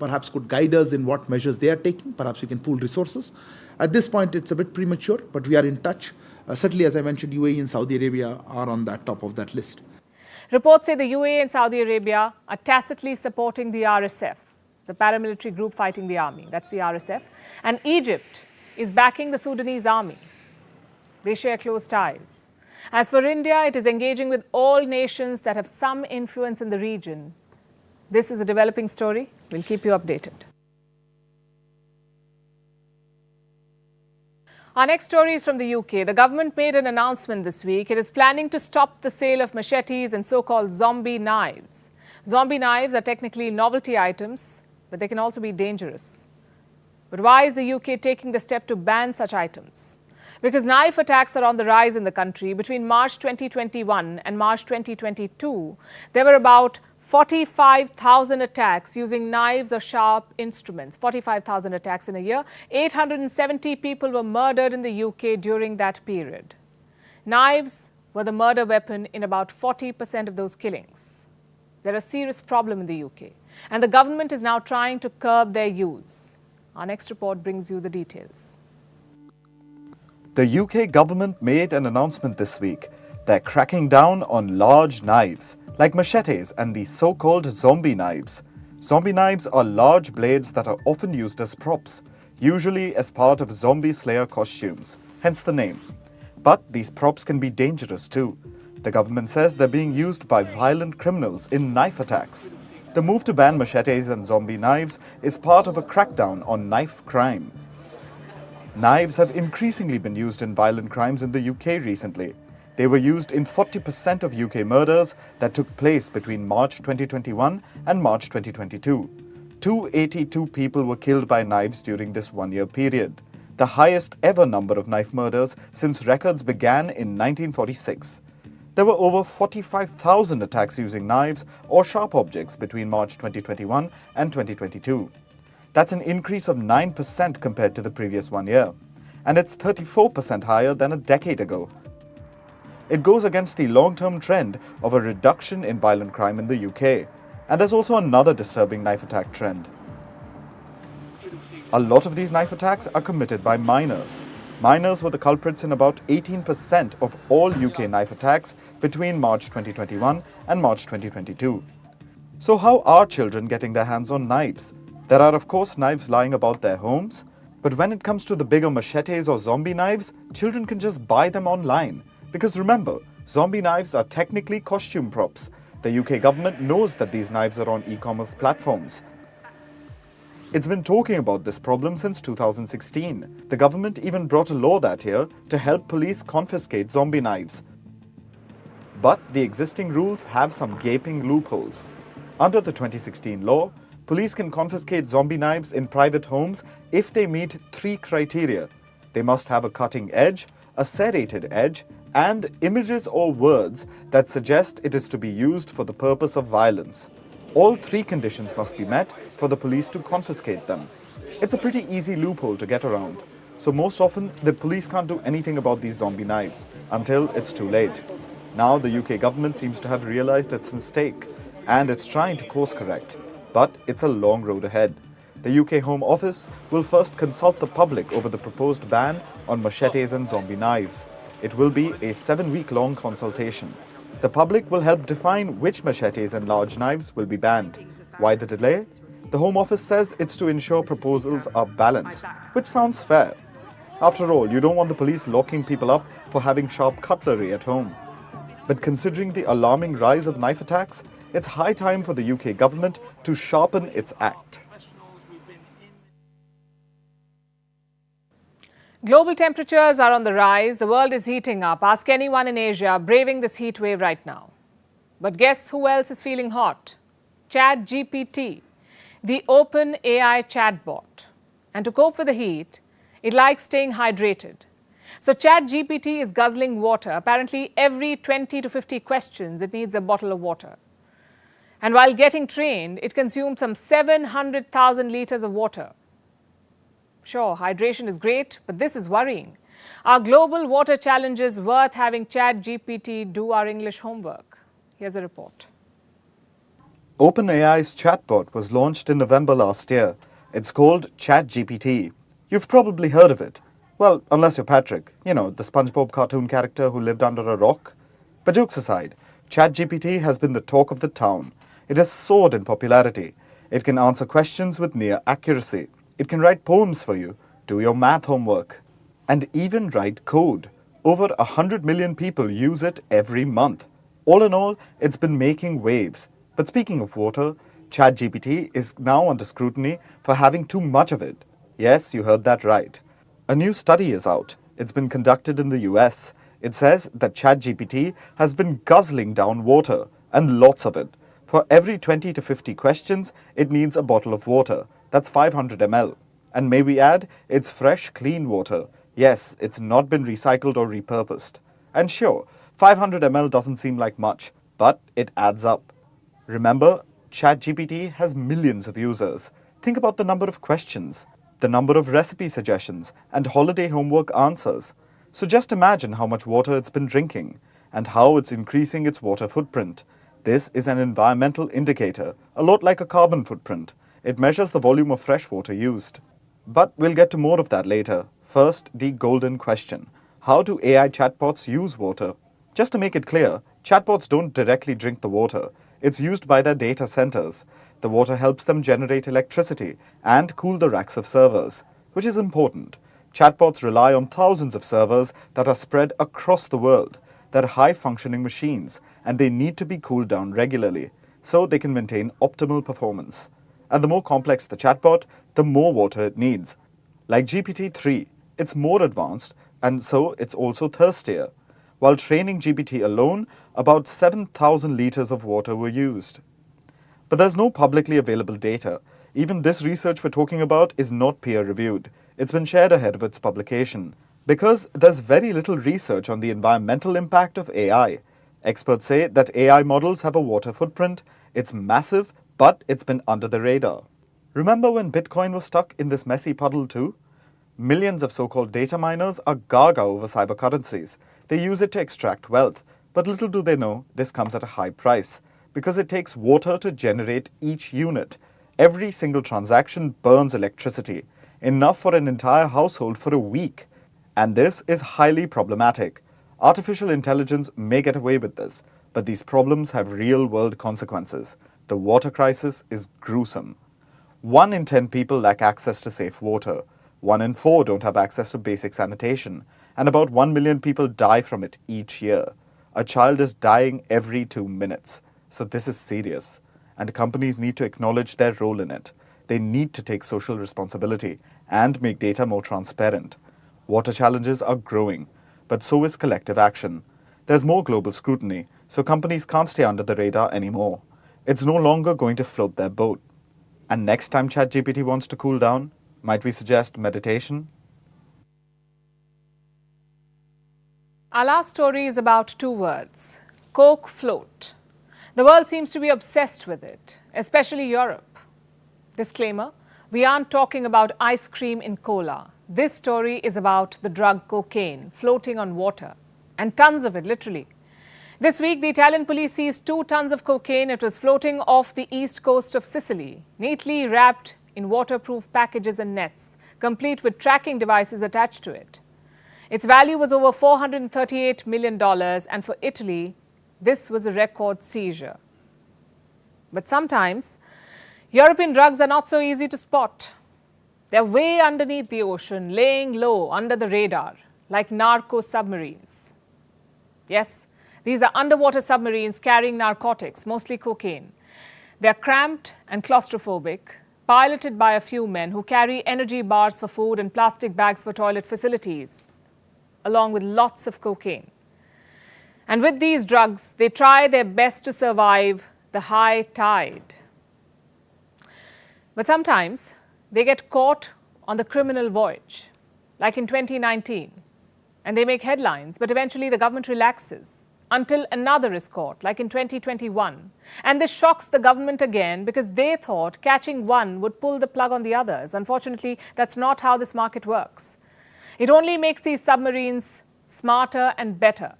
S12: perhaps could guide us in what measures they are taking. Perhaps we can pool resources. At this point, it's a bit premature, but we are in touch. Certainly, as I mentioned, UAE and Saudi Arabia are on that top of that list.
S1: Reports say the UAE and Saudi Arabia are tacitly supporting the RSF, the paramilitary group fighting the army. That's the RSF. And Egypt is backing the Sudanese army. They share close ties. As for India, it is engaging with all nations that have some influence in the region. This is a developing story. We'll keep you updated. Our next story is from the UK. The government made an announcement this week. It is planning to stop the sale of machetes and so-called zombie knives. Zombie knives are technically novelty items, but they can also be dangerous. But why is the UK taking the step to ban such items? Because knife attacks are on the rise in the country. Between March 2021 and March 2022, there were about 45,000 attacks using knives or sharp instruments. 45,000 attacks in a year. 870 people were murdered in the UK during that period. Knives were the murder weapon in about 40% of those killings. They're a serious problem in the UK, and the government is now trying to curb their use. Our next report brings you the details.
S2: The UK government made an announcement this week. They're cracking down on large knives, like machetes and the so-called zombie knives. Zombie knives are large blades that are often used as props, usually as part of zombie slayer costumes, hence the name. But these props can be dangerous too. The government says they're being used by violent criminals in knife attacks. The move to ban machetes and zombie knives is part of a crackdown on knife crime. Knives have increasingly been used in violent crimes in the UK recently. They were used in 40% of UK murders that took place between March 2021 and March 2022. 282 people were killed by knives during this one-year period, the highest ever number of knife murders since records began in 1946. There were over 45,000 attacks using knives or sharp objects between March 2021 and 2022. That's an increase of 9% compared to the previous 1 year, and it's 34% higher than a decade ago. It goes against the long-term trend of a reduction in violent crime in the UK, and there's also another disturbing knife attack trend. A lot of these knife attacks are committed by minors. Minors were the culprits in about 18% of all UK knife attacks between March 2021 and March 2022. So how are children getting their hands on knives? There are, of course, knives lying about their homes, but when it comes to the bigger machetes or zombie knives, children can just buy them online. Because remember, zombie knives are technically costume props. The UK government knows that these knives are on e-commerce platforms. It's been talking about this problem since 2016. The government even brought a law that year to help police confiscate zombie knives. But the existing rules have some gaping loopholes. Under the 2016 law, police can confiscate zombie knives in private homes if they meet 3 criteria. They must have a cutting edge, a serrated edge, and images or words that suggest it is to be used for the purpose of violence. All three conditions must be met for the police to confiscate them. It's a pretty easy loophole to get around. So most often, the police can't do anything about these zombie knives until it's too late. Now the UK government seems to have realized its mistake and it's trying to course correct. But it's a long road ahead. The UK Home Office will first consult the public over the proposed ban on machetes and zombie knives. It will be a 7-week-long consultation. The public will help define which machetes and large knives will be banned. Why the delay? The Home Office says it's to ensure proposals are balanced, which sounds fair. After all, you don't want the police locking people up for having sharp cutlery at home. But considering the alarming rise of knife attacks, it's high time for the UK government to sharpen its act.
S1: Global temperatures are on the rise. The world is heating up. Ask anyone in Asia braving this heat wave right now. But guess who else is feeling hot? ChatGPT, the open AI chatbot. And to cope with the heat, it likes staying hydrated. So ChatGPT is guzzling water. Apparently, every 20 to 50 questions, it needs a bottle of water. And while getting trained, it consumed some 700,000 liters of water. Sure, hydration is great, but this is worrying. Are global water challenges worth having ChatGPT do our English homework? Here's a report.
S2: OpenAI's chatbot was launched in November last year. It's called ChatGPT. You've probably heard of it. Well, unless you're Patrick, you know, the SpongeBob cartoon character who lived under a rock. But jokes aside, ChatGPT has been the talk of the town. It has soared in popularity. It can answer questions with near accuracy. It can write poems for you, do your math homework, and even write code. Over 100 million people use it every month. All in all, it's been making waves. But speaking of water, ChatGPT is now under scrutiny for having too much of it. Yes, you heard that right. A new study is out. It's been conducted in the US. It says that ChatGPT has been guzzling down water, and lots of it. For every 20 to 50 questions, it needs a bottle of water. That's 500 ml. And may we add, it's fresh, clean water. Yes, it's not been recycled or repurposed. And sure, 500 ml doesn't seem like much, but it adds up. Remember, ChatGPT has millions of users. Think about the number of questions, the number of recipe suggestions, and holiday homework answers. So just imagine how much water it's been drinking, and how it's increasing its water footprint. This is an environmental indicator, a lot like a carbon footprint. It measures the volume of fresh water used. But we'll get to more of that later. First, the golden question. How do AI chatbots use water? Just to make it clear, chatbots don't directly drink the water. It's used by their data centers. The water helps them generate electricity and cool the racks of servers, which is important. Chatbots rely on thousands of servers that are spread across the world. They're high-functioning machines, and they need to be cooled down regularly, so they can maintain optimal performance. And the more complex the chatbot, the more water it needs. Like GPT-3, it's more advanced, and so it's also thirstier. While training GPT alone, about 7,000 liters of water were used. But there's no publicly available data. Even this research we're talking about is not peer-reviewed. It's been shared ahead of its publication. Because there's very little research on the environmental impact of AI. Experts say that AI models have a water footprint. It's massive, but it's been under the radar. Remember when Bitcoin was stuck in this messy puddle too? Millions of so-called data miners are gaga over cybercurrencies. They use it to extract wealth, but little do they know this comes at a high price, because it takes water to generate each unit. Every single transaction burns electricity, enough for an entire household for a week. And this is highly problematic. Artificial intelligence may get away with this, but these problems have real-world consequences. The water crisis is gruesome. 1 in 10 people lack access to safe water. 1 in 4 don't have access to basic sanitation. And about 1 million people die from it each year. A child is dying every 2 minutes. So this is serious. And companies need to acknowledge their role in it. They need to take social responsibility and make data more transparent. Water challenges are growing, but so is collective action. There's more global scrutiny, so companies can't stay under the radar anymore. It's no longer going to float their boat. And next time ChatGPT wants to cool down, might we suggest meditation?
S1: Our last story is about two words: Coke float. The world seems to be obsessed with it, especially Europe. Disclaimer, we aren't talking about ice cream in cola. This story is about the drug cocaine floating on water, and tons of it, literally. This week, the Italian police seized 2 tons of cocaine. It was floating off the east coast of Sicily, neatly wrapped in waterproof packages and nets, complete with tracking devices attached to it. Its value was over $438 million, and for Italy, this was a record seizure. But sometimes, European drugs are not so easy to spot. They're way underneath the ocean, laying low under the radar, like narco submarines. Yes, these are underwater submarines carrying narcotics, mostly cocaine. They're cramped and claustrophobic, piloted by a few men who carry energy bars for food and plastic bags for toilet facilities, along with lots of cocaine. And with these drugs, they try their best to survive the high tide. But sometimes, they get caught on the criminal voyage, like in 2019. And they make headlines, but eventually the government relaxes until another is caught, like in 2021. And this shocks the government again because they thought catching one would pull the plug on the others. Unfortunately, that's not how this market works. It only makes these submarines smarter and better.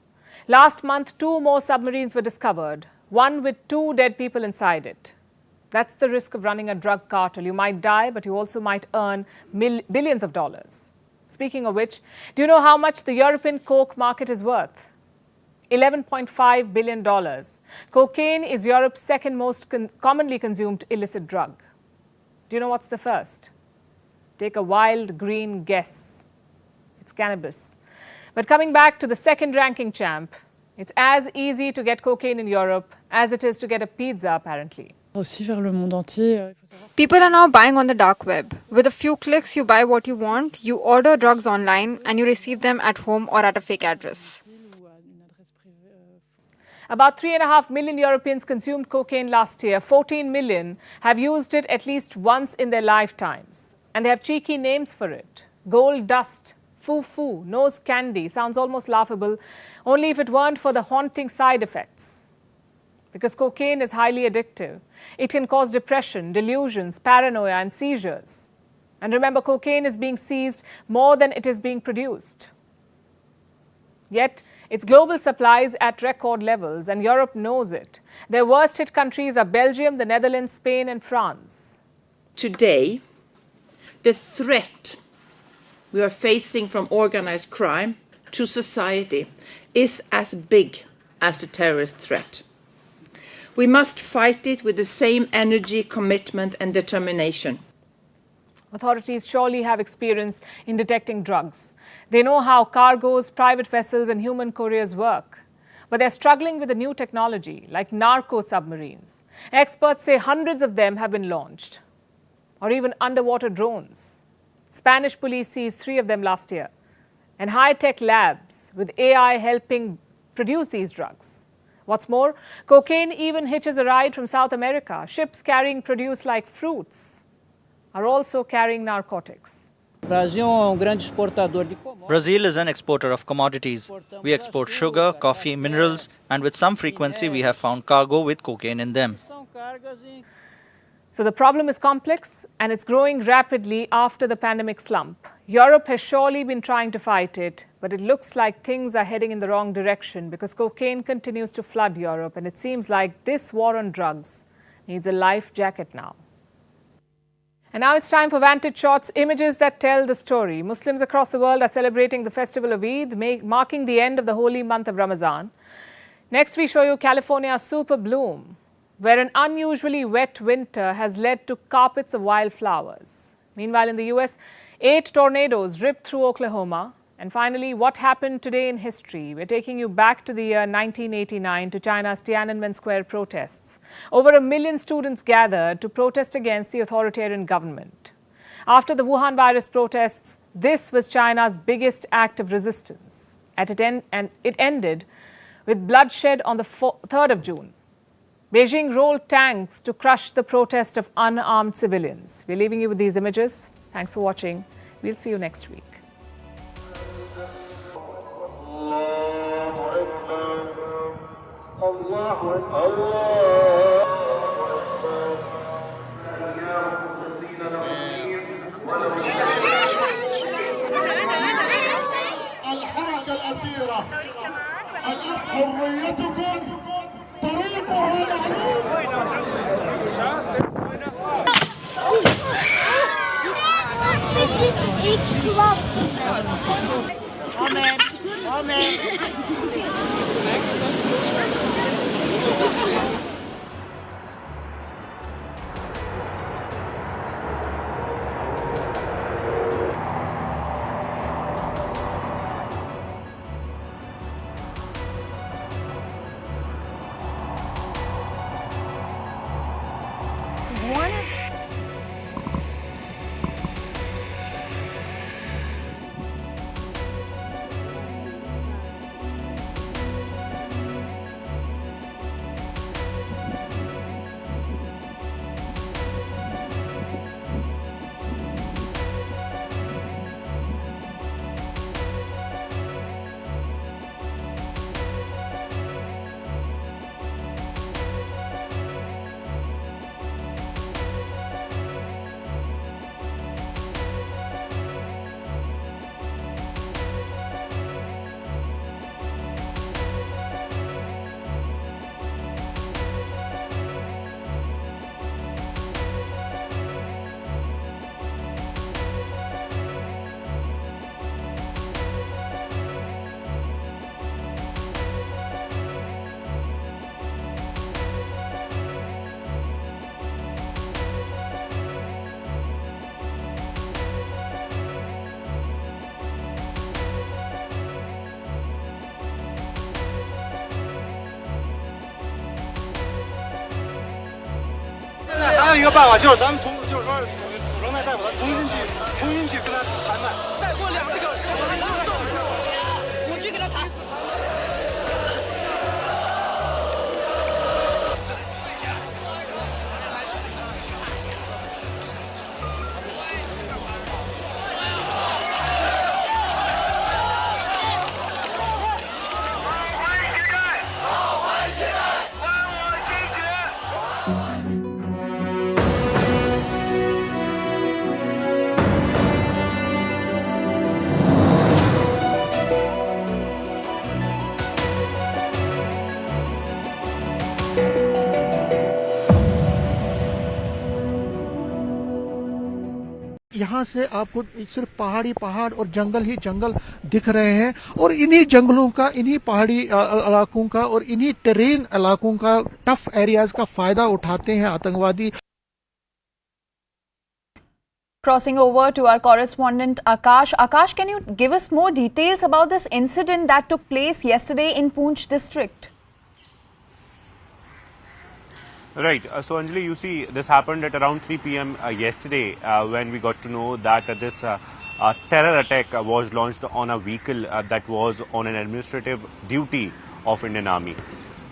S1: Last month, 2 more submarines were discovered, one with 2 dead people inside it. That's the risk of running a drug cartel. You might die, but you also might earn billions of dollars. Speaking of which, do you know how much the European coke market is worth? $11.5 billion. Cocaine is Europe's second most commonly consumed illicit drug. Do you know what's the first? Take a wild green guess. It's cannabis. But coming back to the second ranking champ, it's as easy to get cocaine in Europe as it is to get a pizza, apparently.
S6: People are now buying on the dark web. With a few clicks, you buy what you want, you order drugs online, and you receive them at home or at a fake address.
S1: About 3.5 million Europeans consumed cocaine last year. 14 million have used it at least once in their lifetimes. And they have cheeky names for it. Gold dust, foo-foo, nose candy. Sounds almost laughable, only if it weren't for the haunting side effects. Because cocaine is highly addictive. It can cause depression, delusions, paranoia, and seizures. And remember, cocaine is being seized more than it is being produced. Yet, its global supply is at record levels, and Europe knows it. Their worst hit countries are Belgium, the Netherlands, Spain, and France.
S13: Today, the threat we are facing from organized crime to society is as big as the terrorist threat. We must fight it with the same energy, commitment, and determination.
S1: Authorities surely have experience in detecting drugs. They know how cargoes, private vessels, and human couriers work. But they're struggling with a new technology, like narco submarines. Experts say hundreds of them have been launched, or even underwater drones. Spanish police seized 3 of them last year, and high-tech labs with AI helping produce these drugs. What's more, cocaine even hitches a ride from South America. Ships carrying produce like fruits are also carrying narcotics.
S3: Brazil is an exporter of commodities. We export sugar, coffee, minerals, and with some frequency we have found cargo with cocaine in them.
S1: So the problem is complex and it's growing rapidly after the pandemic slump. Europe has surely been trying to fight it, but it looks like things are heading in the wrong direction because cocaine continues to flood Europe, and it seems like this war on drugs needs a life jacket now. And now it's time for Vantage Shots, images that tell the story. Muslims across the world are celebrating the festival of Eid, marking the end of the holy month of Ramadan. Next, we show you California's super bloom, where an unusually wet winter has led to carpets of wildflowers. Meanwhile, in the US, 8 tornadoes ripped through Oklahoma. And finally, what happened today in history? We're taking you back to the year 1989 to China's Tiananmen Square protests. Over 1 million students gathered to protest against the authoritarian government. After the Wuhan virus protests, this was China's biggest act of resistance. And it ended with bloodshed on the 3rd of June. Beijing rolled tanks to crush the protest of unarmed civilians. We're leaving you with these images. Thanks for watching. We'll see you next week.
S14: 还有一个办法，就是咱们就是说组成那大夫，重新去跟他谈判。再过2个小时，我去跟他谈。
S15: यहाँ से आपको सिर्फ पहाड़ और जंगल ही जंगल दिख रहे हैं और इन्हीं जंगलों का, इन्हीं पहाड़ी इलाकों का और इन्हीं टेरेन इलाकों का, टफ एरियाज का फायदा उठाते हैं आतंकवादी।
S16: Crossing over to our correspondent Akash. Akash, can you give us more details about this incident that took place yesterday in Poonch district?
S17: Right. So, Anjali, you see, this happened at around 3 p.m. Yesterday when we got to know that this terror attack was launched on a vehicle that was on an administrative duty of Indian Army.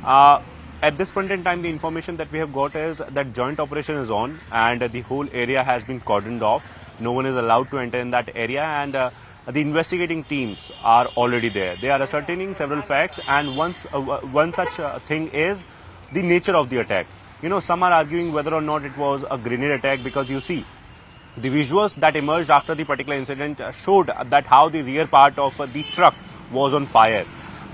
S17: At this point in time, the information that we have got is that joint operation is on and the whole area has been cordoned off. No one is allowed to enter in that area, and the investigating teams are already there. They are ascertaining several facts, and one such thing is the nature of the attack. You know, some are arguing whether or not it was a grenade attack, because you see, the visuals that emerged after the particular incident showed that how the rear part of the truck was on fire.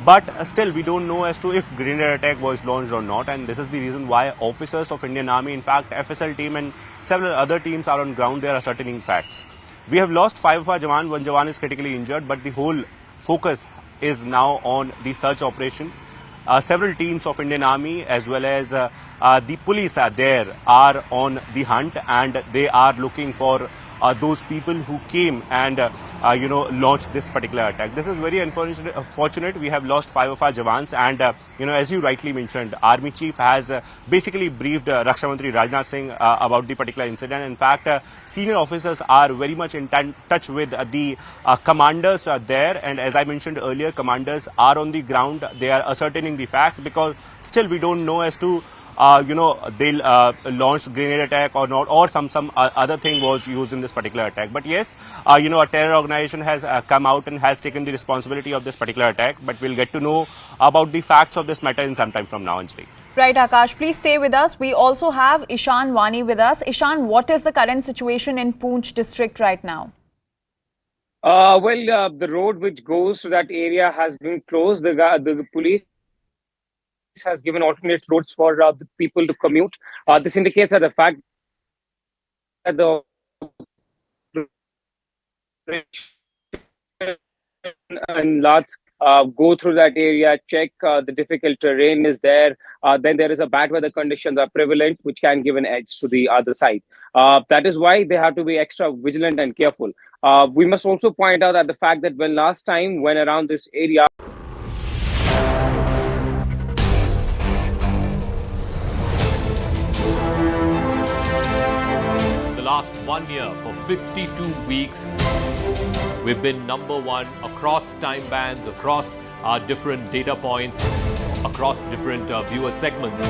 S17: But still, we don't know as to if grenade attack was launched or not, and this is the reason why officers of Indian Army, in fact, FSL team and several other teams are on ground. They are ascertaining facts. We have lost 5 of our Jawan. 1 Jawan is critically injured, but the whole focus is now on the search operation. Several teams of Indian Army as well as the police are on the hunt, and they are looking for those people who came and launched this particular attack. This is very unfortunate. We have lost 5 of our Jawans, and as you rightly mentioned, Army Chief has basically briefed Raksha Mantri Rajnath Singh about the particular incident. In fact, senior officers are very much in touch with the commanders there, and as I mentioned earlier, commanders are on the ground. They are ascertaining the facts, because still we don't know as to they launched grenade attack or not, or some other thing was used in this particular attack. But yes, a terror organization has come out and has taken the responsibility of this particular attack. But we'll get to know about the facts of this matter in some time from now, Anjali.
S16: Right, Akash, please stay with us. We also have Ishan Wani with us. Ishan, what is the current situation in Poonch district right now?
S18: The road which goes to that area has been closed. The police has given alternate routes for the people to commute. This indicates that the fact that the and lots go through that area, check the difficult terrain is there. Then there is a bad weather conditions are prevalent, which can give an edge to the other side. That is why they have to be extra vigilant and careful. We must also point out that the fact that when last time when around this area,
S19: last 1 year, for 52 weeks, we've been #1 across time bands, across our different data points, across different viewer segments.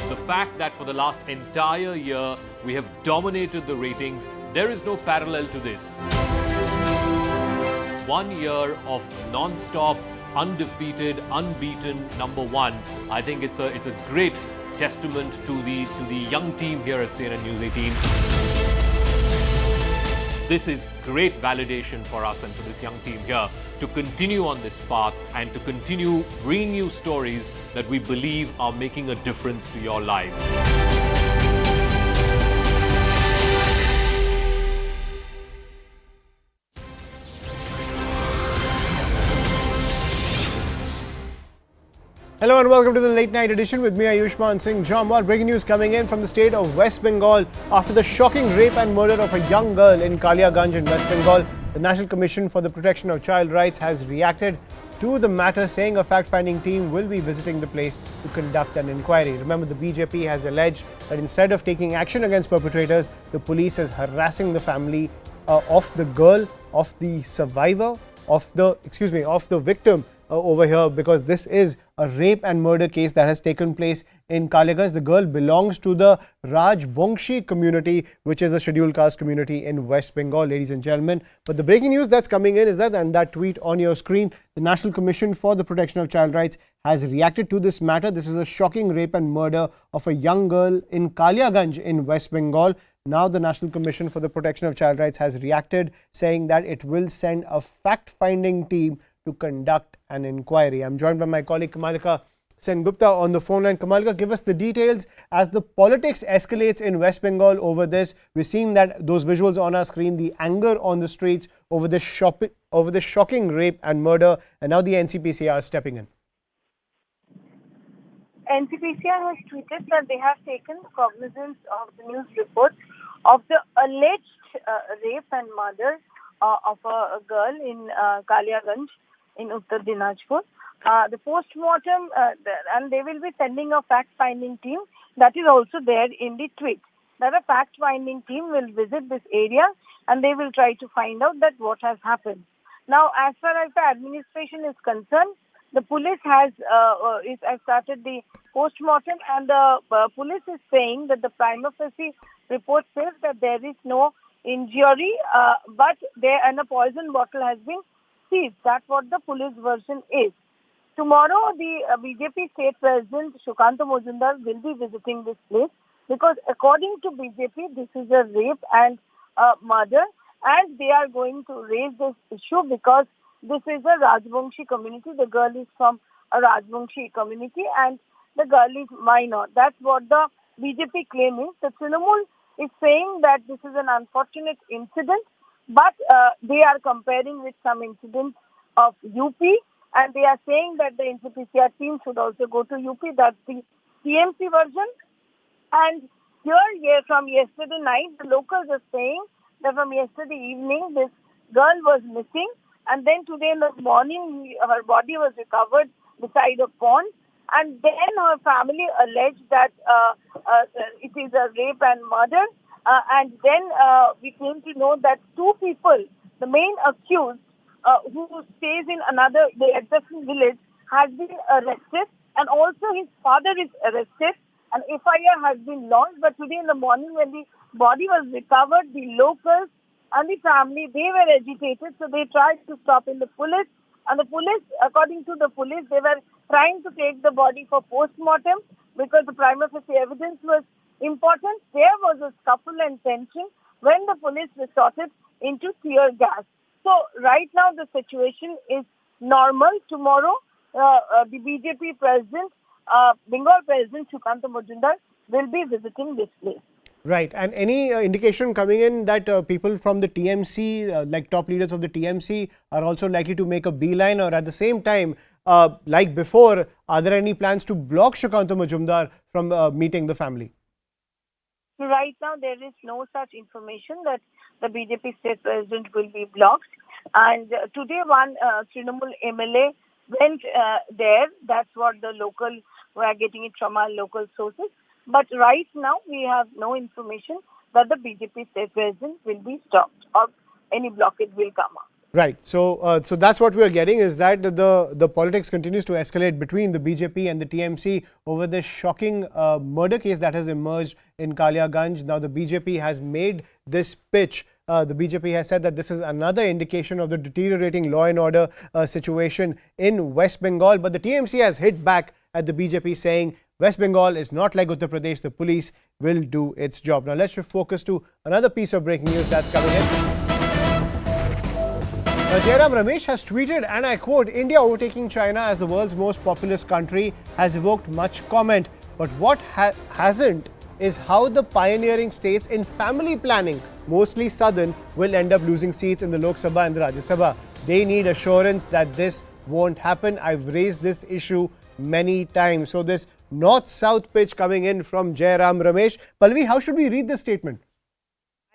S19: The fact that for the last entire year, we have dominated the ratings, there is no parallel to this. 1 year of non-stop, undefeated, unbeaten #1. I think it's a great testament to the young team here at CNN News 18. This is great validation for us and for this young team here to continue on this path and to continue bringing you stories that we believe are making a difference to your lives.
S20: Hello and welcome to the late night edition with me, Ayushman Singh Jamwal. Breaking news coming in from the state of West Bengal after the shocking rape and murder of a young girl in Kaliaganj in West Bengal. The National Commission for the Protection of Child Rights has reacted to the matter, saying a fact-finding team will be visiting the place to conduct an inquiry. Remember, the BJP has alleged that instead of taking action against perpetrators, the police is harassing the family of the girl, of the survivor, of the victim over here, because this is a rape and murder case that has taken place in Kaliaganj. The girl belongs to the Rajbongshi community, which is a scheduled caste community in West Bengal, ladies and gentlemen. But the breaking news that's coming in is that, and that tweet on your screen, the National Commission for the Protection of Child Rights has reacted to this matter. This is a shocking rape and murder of a young girl in Kaliaganj in West Bengal. Now the National Commission for the Protection of Child Rights has reacted, saying that it will send a fact-finding team to conduct an inquiry. I'm joined by my colleague Kamalika Sengupta on the phone line. Kamalika, give us the details as the politics escalates in West Bengal over this. We're seeing that those visuals on our screen, the anger on the streets over this shocking rape and murder, and now the NCPCR stepping in.
S21: NCPCR has tweeted that they have taken cognizance of the news reports of the alleged rape and murder of a girl in Kaliaganj in Uttar Dinajpur. The post-mortem, and they will be sending a fact-finding team. That is also there in the tweet. That a fact-finding team will visit this area and they will try to find out that what has happened. Now, as far as the administration is concerned, the police has started the post-mortem, and the police is saying that the prima facie report says that there is no injury, but a poison bottle has been seized. That's what the police version is. Tomorrow, the BJP state president Shukanta Mojumdar will be visiting this place because, according to BJP, this is a rape and murder, and they are going to raise this issue because this is a Rajbongshi community. The girl is from a Rajbongshi community, and the girl is minor. That's what the BJP claim is. The Trinamool is saying that this is an unfortunate incident, but they are comparing with some incidents of UP, and they are saying that the NCPCR team should also go to UP. That's the TMC version. And here, from yesterday night, the locals are saying that from yesterday evening, this girl was missing, and then today in the morning, her body was recovered beside a pond. And then her family alleged that it is a rape and murder. And then we came to know that two people, the main accused, who stays in another adjacent village, has been arrested, and also his father is arrested. An FIR has been launched, but today in the morning when the body was recovered, the locals and the family, they were agitated, so they tried to stop in the police. And the police, according to the police, they were trying to take the body for post-mortem because the prima facie evidence was important. There was a scuffle and tension when the police resorted into tear gas. So right now the situation is normal. Tomorrow, the BJP president, Bengal President Sukanta Majumdar will be visiting this place.
S20: Right. And any indication coming in that people from the TMC, like top leaders of the TMC, are also likely to make a beeline, or at the same time, like before, are there any plans to block Sukanta Majumdar from meeting the family?
S21: So right now, there is no such information that the BJP state president will be blocked. And today, one Trinamool MLA went there. That's what the local, we are getting it from our local sources. But right now, we have no information that the BJP state president will be stopped or any blockade will come up.
S20: Right. So, so that's what we are getting, is that the politics continues to escalate between the BJP and the TMC over this shocking murder case that has emerged in Kaliaganj. Now, the BJP has made this pitch. The BJP has said that this is another indication of the deteriorating law and order situation in West Bengal. But the TMC has hit back at the BJP, saying West Bengal is not like Uttar Pradesh. The police will do its job. Now, let's shift focus to another piece of breaking news that's coming in. Jairam Ramesh has tweeted, and I quote, "India overtaking China as the world's most populous country has evoked much comment. But what hasn't is how the pioneering states in family planning, mostly southern, will end up losing seats in the Lok Sabha and the Rajya Sabha. They need assurance that this won't happen. I've raised this issue many times." So this north-south pitch coming in from Jairam Ramesh. Pallavi, how should we read this statement?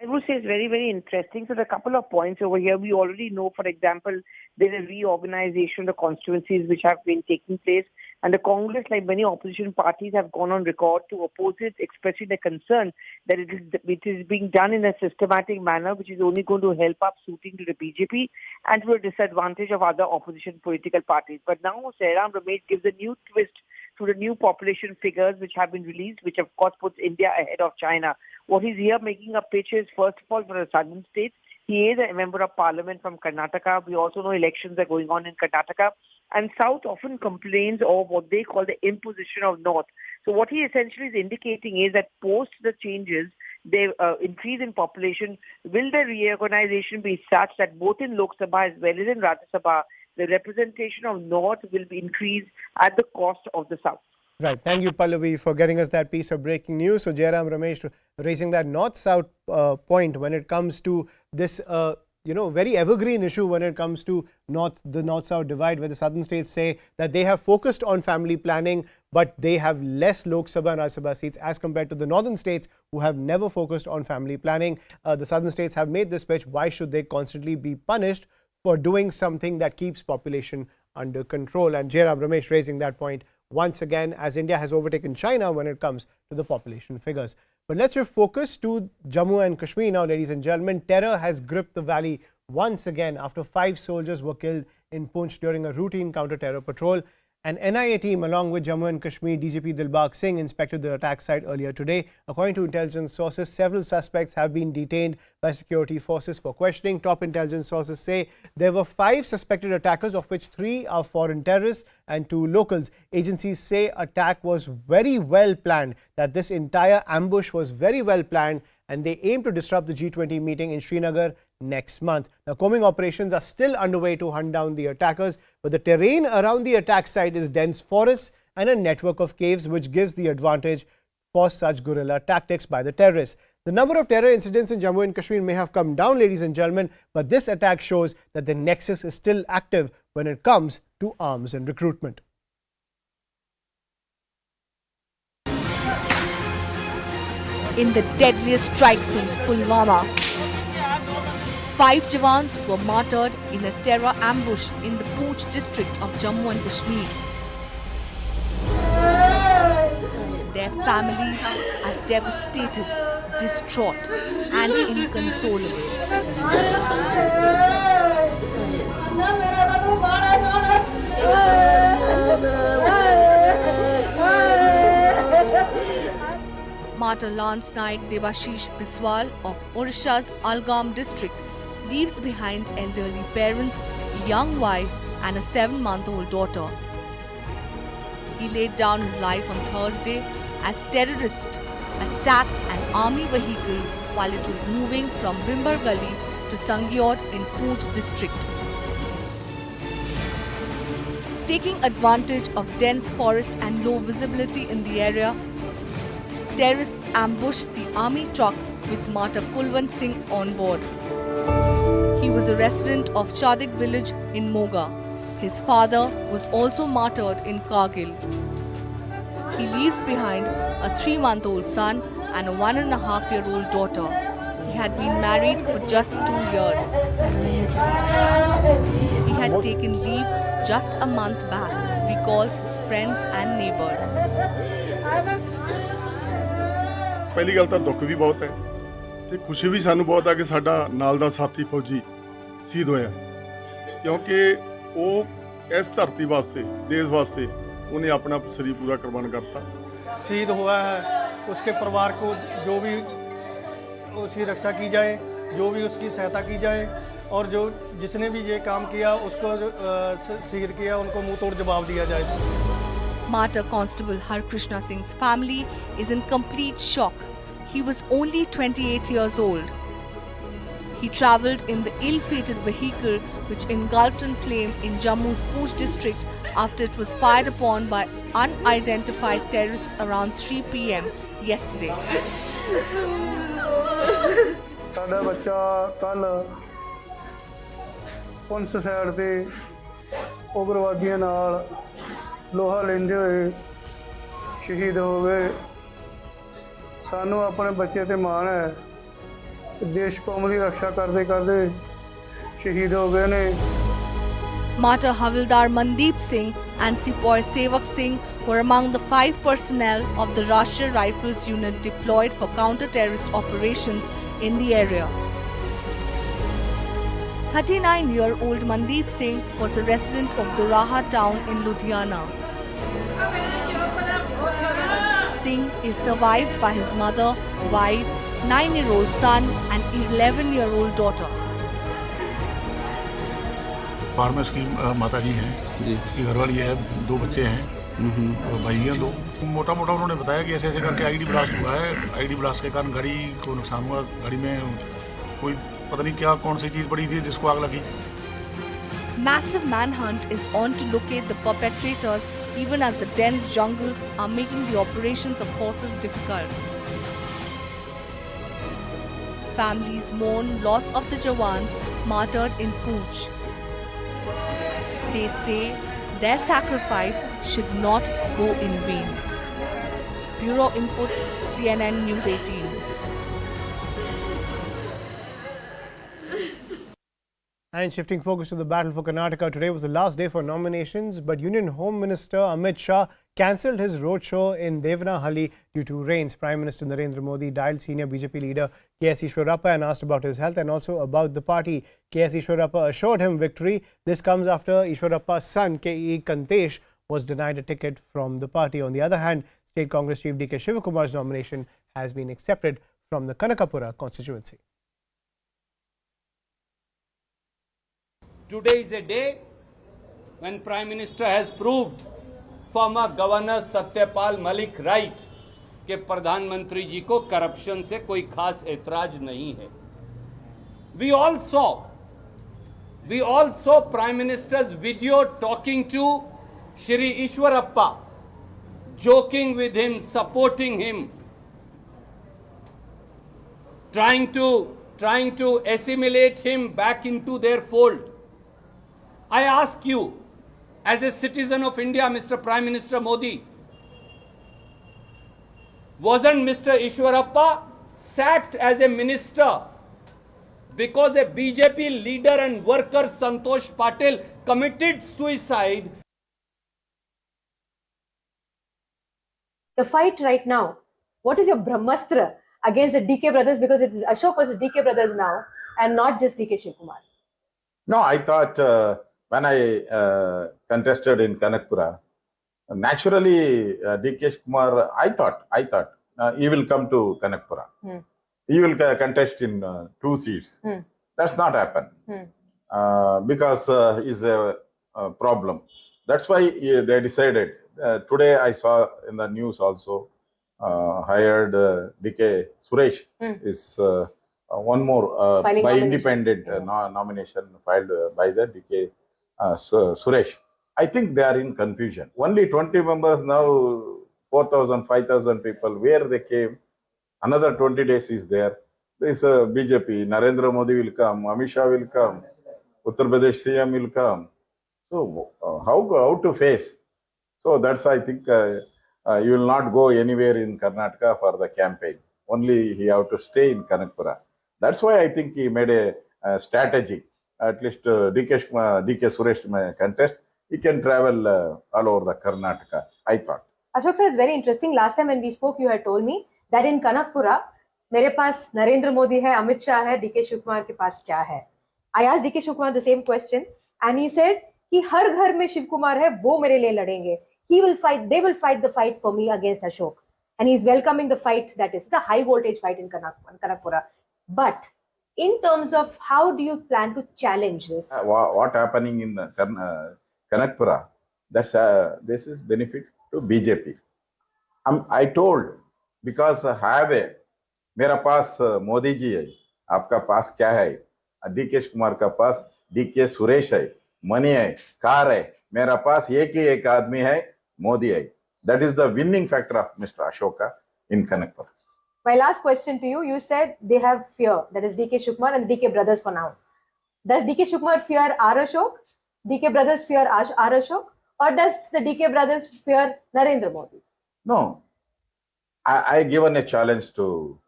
S4: I would say it's very, very interesting. So there are a couple of points over here. We already know, for example, there's a reorganization of the constituencies which have been taking place. And the Congress, like many opposition parties, have gone on record to oppose it, expressing their concern that it is being done in a systematic manner, which is only going to help up suiting to the BJP and to a disadvantage of other opposition political parties. But now Jairam Ramesh gives a new twist to the new population figures which have been released, which of course puts India ahead of China. What he's here making a pitch is, first of all, for the southern states. He is a member of parliament from Karnataka. We also know elections are going on in Karnataka. And South often complains of what they call the imposition of North. So what he essentially is indicating is that post the changes, the increase in population, will the reorganization be such that both in Lok Sabha as well as in Rajya Sabha, the representation of North will be increased at the cost of the South?
S20: Right. Thank you, Pallavi, for getting us that piece of breaking news. So Jairam Ramesh raising that north-south point when it comes to this, very evergreen issue when it comes to the north-south divide, where the southern states say that they have focused on family planning, but they have less Lok Sabha and Rajya Sabha seats as compared to the northern states who have never focused on family planning. The southern states have made this pitch. Why should they constantly be punished for doing something that keeps population under control? And Jairam Ramesh raising that point once again, as India has overtaken China when it comes to the population figures. But let's shift focus to Jammu and Kashmir now, ladies and gentlemen. Terror has gripped the valley once again after 5 soldiers were killed in Poonch during a routine counter-terror patrol. An NIA team along with Jammu and Kashmir DGP Dilbag Singh inspected the attack site earlier today. According to intelligence sources, several suspects have been detained by security forces for questioning. Top intelligence sources say there were 5 suspected attackers, of which 3 are foreign terrorists and 2 locals. Agencies say attack was very well planned, that this entire ambush was very well planned, and they aim to disrupt the G20 meeting in Srinagar next month. Now, combing operations are still underway to hunt down the attackers, but the terrain around the attack site is dense forests and a network of caves, which gives the advantage for such guerrilla tactics by the terrorists. The number of terror incidents in Jammu and Kashmir may have come down, ladies and gentlemen, but this attack shows that the nexus is still active when it comes to arms and recruitment.
S22: In the deadliest strike since Pulwama, 5 Jawans were martyred in a terror ambush in the Poonch district of Jammu and Kashmir. Their families are devastated, distraught and inconsolable. Martyr Lance Naik Debashish Biswal of Odisha's Algam district leaves behind elderly parents, a young wife and a 7-month-old daughter. He laid down his life on Thursday as terrorists attacked an army vehicle while it was moving from Bimbar Gully to Sangyot in Poonch district. Taking advantage of dense forest and low visibility in the area, terrorists ambushed the army truck with Martyr Kulwant Singh on board. He was a resident of Chadik village in Moga. His father was also martyred in Kargil. He leaves behind a 3-month-old son and a 1.5-year-old daughter. He had been married for just 2 years. He had taken leave just a month back, recalls his friends and neighbors.
S5: ਪਹਿਲੀ ਗੱਲ ਤਾਂ ਦੁੱਖ ਵੀ ਬਹੁਤ ਹੈ ਤੇ ਖੁਸ਼ੀ ਵੀ ਸਾਨੂੰ ਬਹੁਤ ਆ ਕਿ ਸਾਡਾ ਨਾਲ ਦਾ ਸਾਥੀ ਫੌਜੀ ਸ਼ਹੀਦ ਹੋਇਆ ਕਿਉਂਕਿ ਉਹ ਇਸ ਧਰਤੀ ਵਾਸਤੇ ਦੇਸ਼ ਵਾਸਤੇ ਉਹਨੇ ਆਪਣਾ ਸਰੀਰ ਪੂਰਾ ਕੁਰਬਾਨ ਕਰਤਾ
S15: शहीद हुआ है उसके परिवार को जो भी उसकी रक्षा की जाए जो भी उसकी सहायता की जाए और जो जिसने भी ये काम किया उसको शहीद किया उनको मुंह तोड़ जवाब दिया जाए.
S22: Martyr Constable Har Krishna Singh's family is in complete shock. He was only 28 years old. He travelled in the ill-fated vehicle which engulfed in flame in Jammu's Poonch district after it was fired upon by unidentified terrorists around 3 p.m. yesterday.
S7: ਸਾਡਾ ਬੱਚਾ ਕੱਲ ਪੁੰਛ side ਤੇ ਉਗਰਵਾਦੀਆਂ ਨਾਲ ਲੋਹਾ ਲੈਂਦੇ ਹੋਏ ਸ਼ਹੀਦ ਹੋ ਗਏ ਸਾਨੂੰ ਆਪਣੇ ਬੱਚੇ ਤੇ ਮਾਣ ਹੈ ਦੇਸ਼ ਕੌਮ ਦੀ ਰੱਖਿਆ ਕਰਦੇ ਕਰਦੇ ਸ਼ਹੀਦ ਹੋ ਗਏ ਨੇ.
S22: Martyr Havildar Mandeep Singh and Sepoy Sevak Singh were among the 5 personnel of the Rashtriya Rifles unit deployed for counter-terrorist operations in the area. 39-year-old Mandeep Singh was a resident of Doraha town in Ludhiana. Singh is survived by his mother, wife, 9-year-old son and 11-year-old daughter.
S23: Farmers की माता जी हैं उसकी घरवाली है 2 बच्चे हैं और भाई हैं 2. मोटा मोटा उन्होंने बताया कि ऐसे ऐसे करके आईडी ब्लास्ट हुआ है. आईडी ब्लास्ट के कारण गाड़ी को नुकसान हुआ. गाड़ी में कोई पता नहीं क्या कौन सी चीज़ पड़ी थी जिसको आग लगी.
S22: Massive manhunt is on to locate the perpetrators even as the dense jungles are making the operations of forces difficult. Families mourn loss of the Jawans martyred in Poonch. They say their sacrifice should not go in vain. Bureau Inputs, CNN News 18.
S20: And shifting focus to the battle for Karnataka, today was the last day for nominations, but Union Home Minister Amit Shah cancelled his roadshow in Devanahalli due to rains. Prime Minister Narendra Modi dialed senior BJP leader K.S. Ishwarappa and asked about his health and also about the party. K.S. Ishwarappa assured him victory. This comes after Ishwarappa's son K.E. Kantesh was denied a ticket from the party. On the other hand, State Congress Chief D.K. Shivakumar's nomination has been accepted from the Kanakapura constituency.
S24: Today is a day when Prime Minister has proved former Governor Satyapal Malik right कि प्रधानमंत्री जी को corruption से कोई खास ऐतराज नहीं है. We all saw Prime Minister's video talking to Shri Ishwarappa, joking with him, supporting him, trying to assimilate him back into their fold. I ask you, as a citizen of India, Mr. Prime Minister Modi, wasn't Mr. Ishwarappa sacked as a minister because a BJP leader and worker Santosh Patel committed suicide?
S25: The fight right now, what is your Brahmastra against the DK brothers, because it is Ashok versus DK brothers now and not just DK Shivkumar?
S26: No, I thought when I contested in Kanakpura, naturally DK Kumar, I thought he will come to Kanakpura. He will contest in 2 seats. That's not happen because is a problem. That's why they decided. Today I saw in the news also hired DK Suresh is one more by
S25: nomination.
S26: independent nomination filed by the DK Suresh. I think they are in confusion. Only 20 members now, 4,000, 5,000 people. Where they came? Another 20 days is there. There is a BJP. Narendra Modi will come. Amit Shah will come. Uttar Pradesh CM will come. So how to face? So that's I think you will not go anywhere in Karnataka for the campaign. Only he have to stay in Kanakpura. That's why I think he made a strategy. At least DK Suresh may contest. He can travel all over the Karnataka, I thought.
S25: Ashok sir, it's very interesting. Last time when we spoke, you had told me that in Kanakpura, मेरे पास नरेंद्र मोदी है, अमित शाह है, DK Shivkumar के पास क्या है? I asked DK Shivkumar the same question, and he said कि हर घर में शिवकुमार है, वो मेरे लिए लड़ेंगे. He will fight. They will fight the fight for me against Ashok, and he's welcoming the fight that is the high voltage fight in Kanakpura. But in terms of how do you plan to challenge this?
S26: What happening in Kanakpura? That's this is benefit to BJP. I told because highway मेरा पास मोदी जी है, आपका पास क्या है? DK Kumar का पास DK Suresh है, money है, car है. मेरा पास एक आदमी है, मोदी है. That is the winning factor of Mr. Ashoka in Kanakpura.
S25: My last question to you, you said they have fear, that is DK Shukmar and DK brothers for now. Does DK Shukmar fear R. Ashok, DK brothers fear R. Ashok, or does the DK brothers fear Narendra Modi?
S26: No. I given a challenge to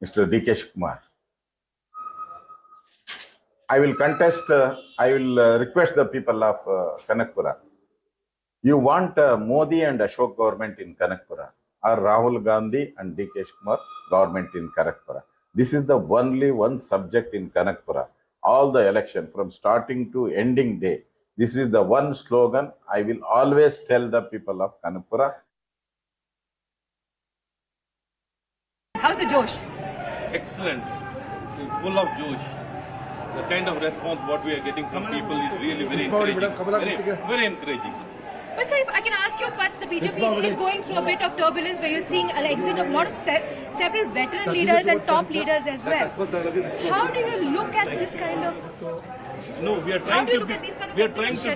S26: Mr. DK Shukmar. I will contest, I will request the people of Kanakpura. You want Modi and Ashok government in Kanakpura, or Rahul Gandhi and DK Shukmar government in Kanakpura. This is the only one subject in Kanakpura. All the election from starting to ending day. This is the one slogan I will always tell the people of Kanakpura.
S2: How's the Josh?
S8: Excellent. Full of Josh. The kind of response what we are getting from people is really very encouraging. Very encouraging.
S2: But sir, if I can ask you, but the BJP is going through a bit of turbulence where you're seeing an exit of a lot of several veteran leaders and top leaders as well. How do you look at this kind of...
S8: No, we are trying to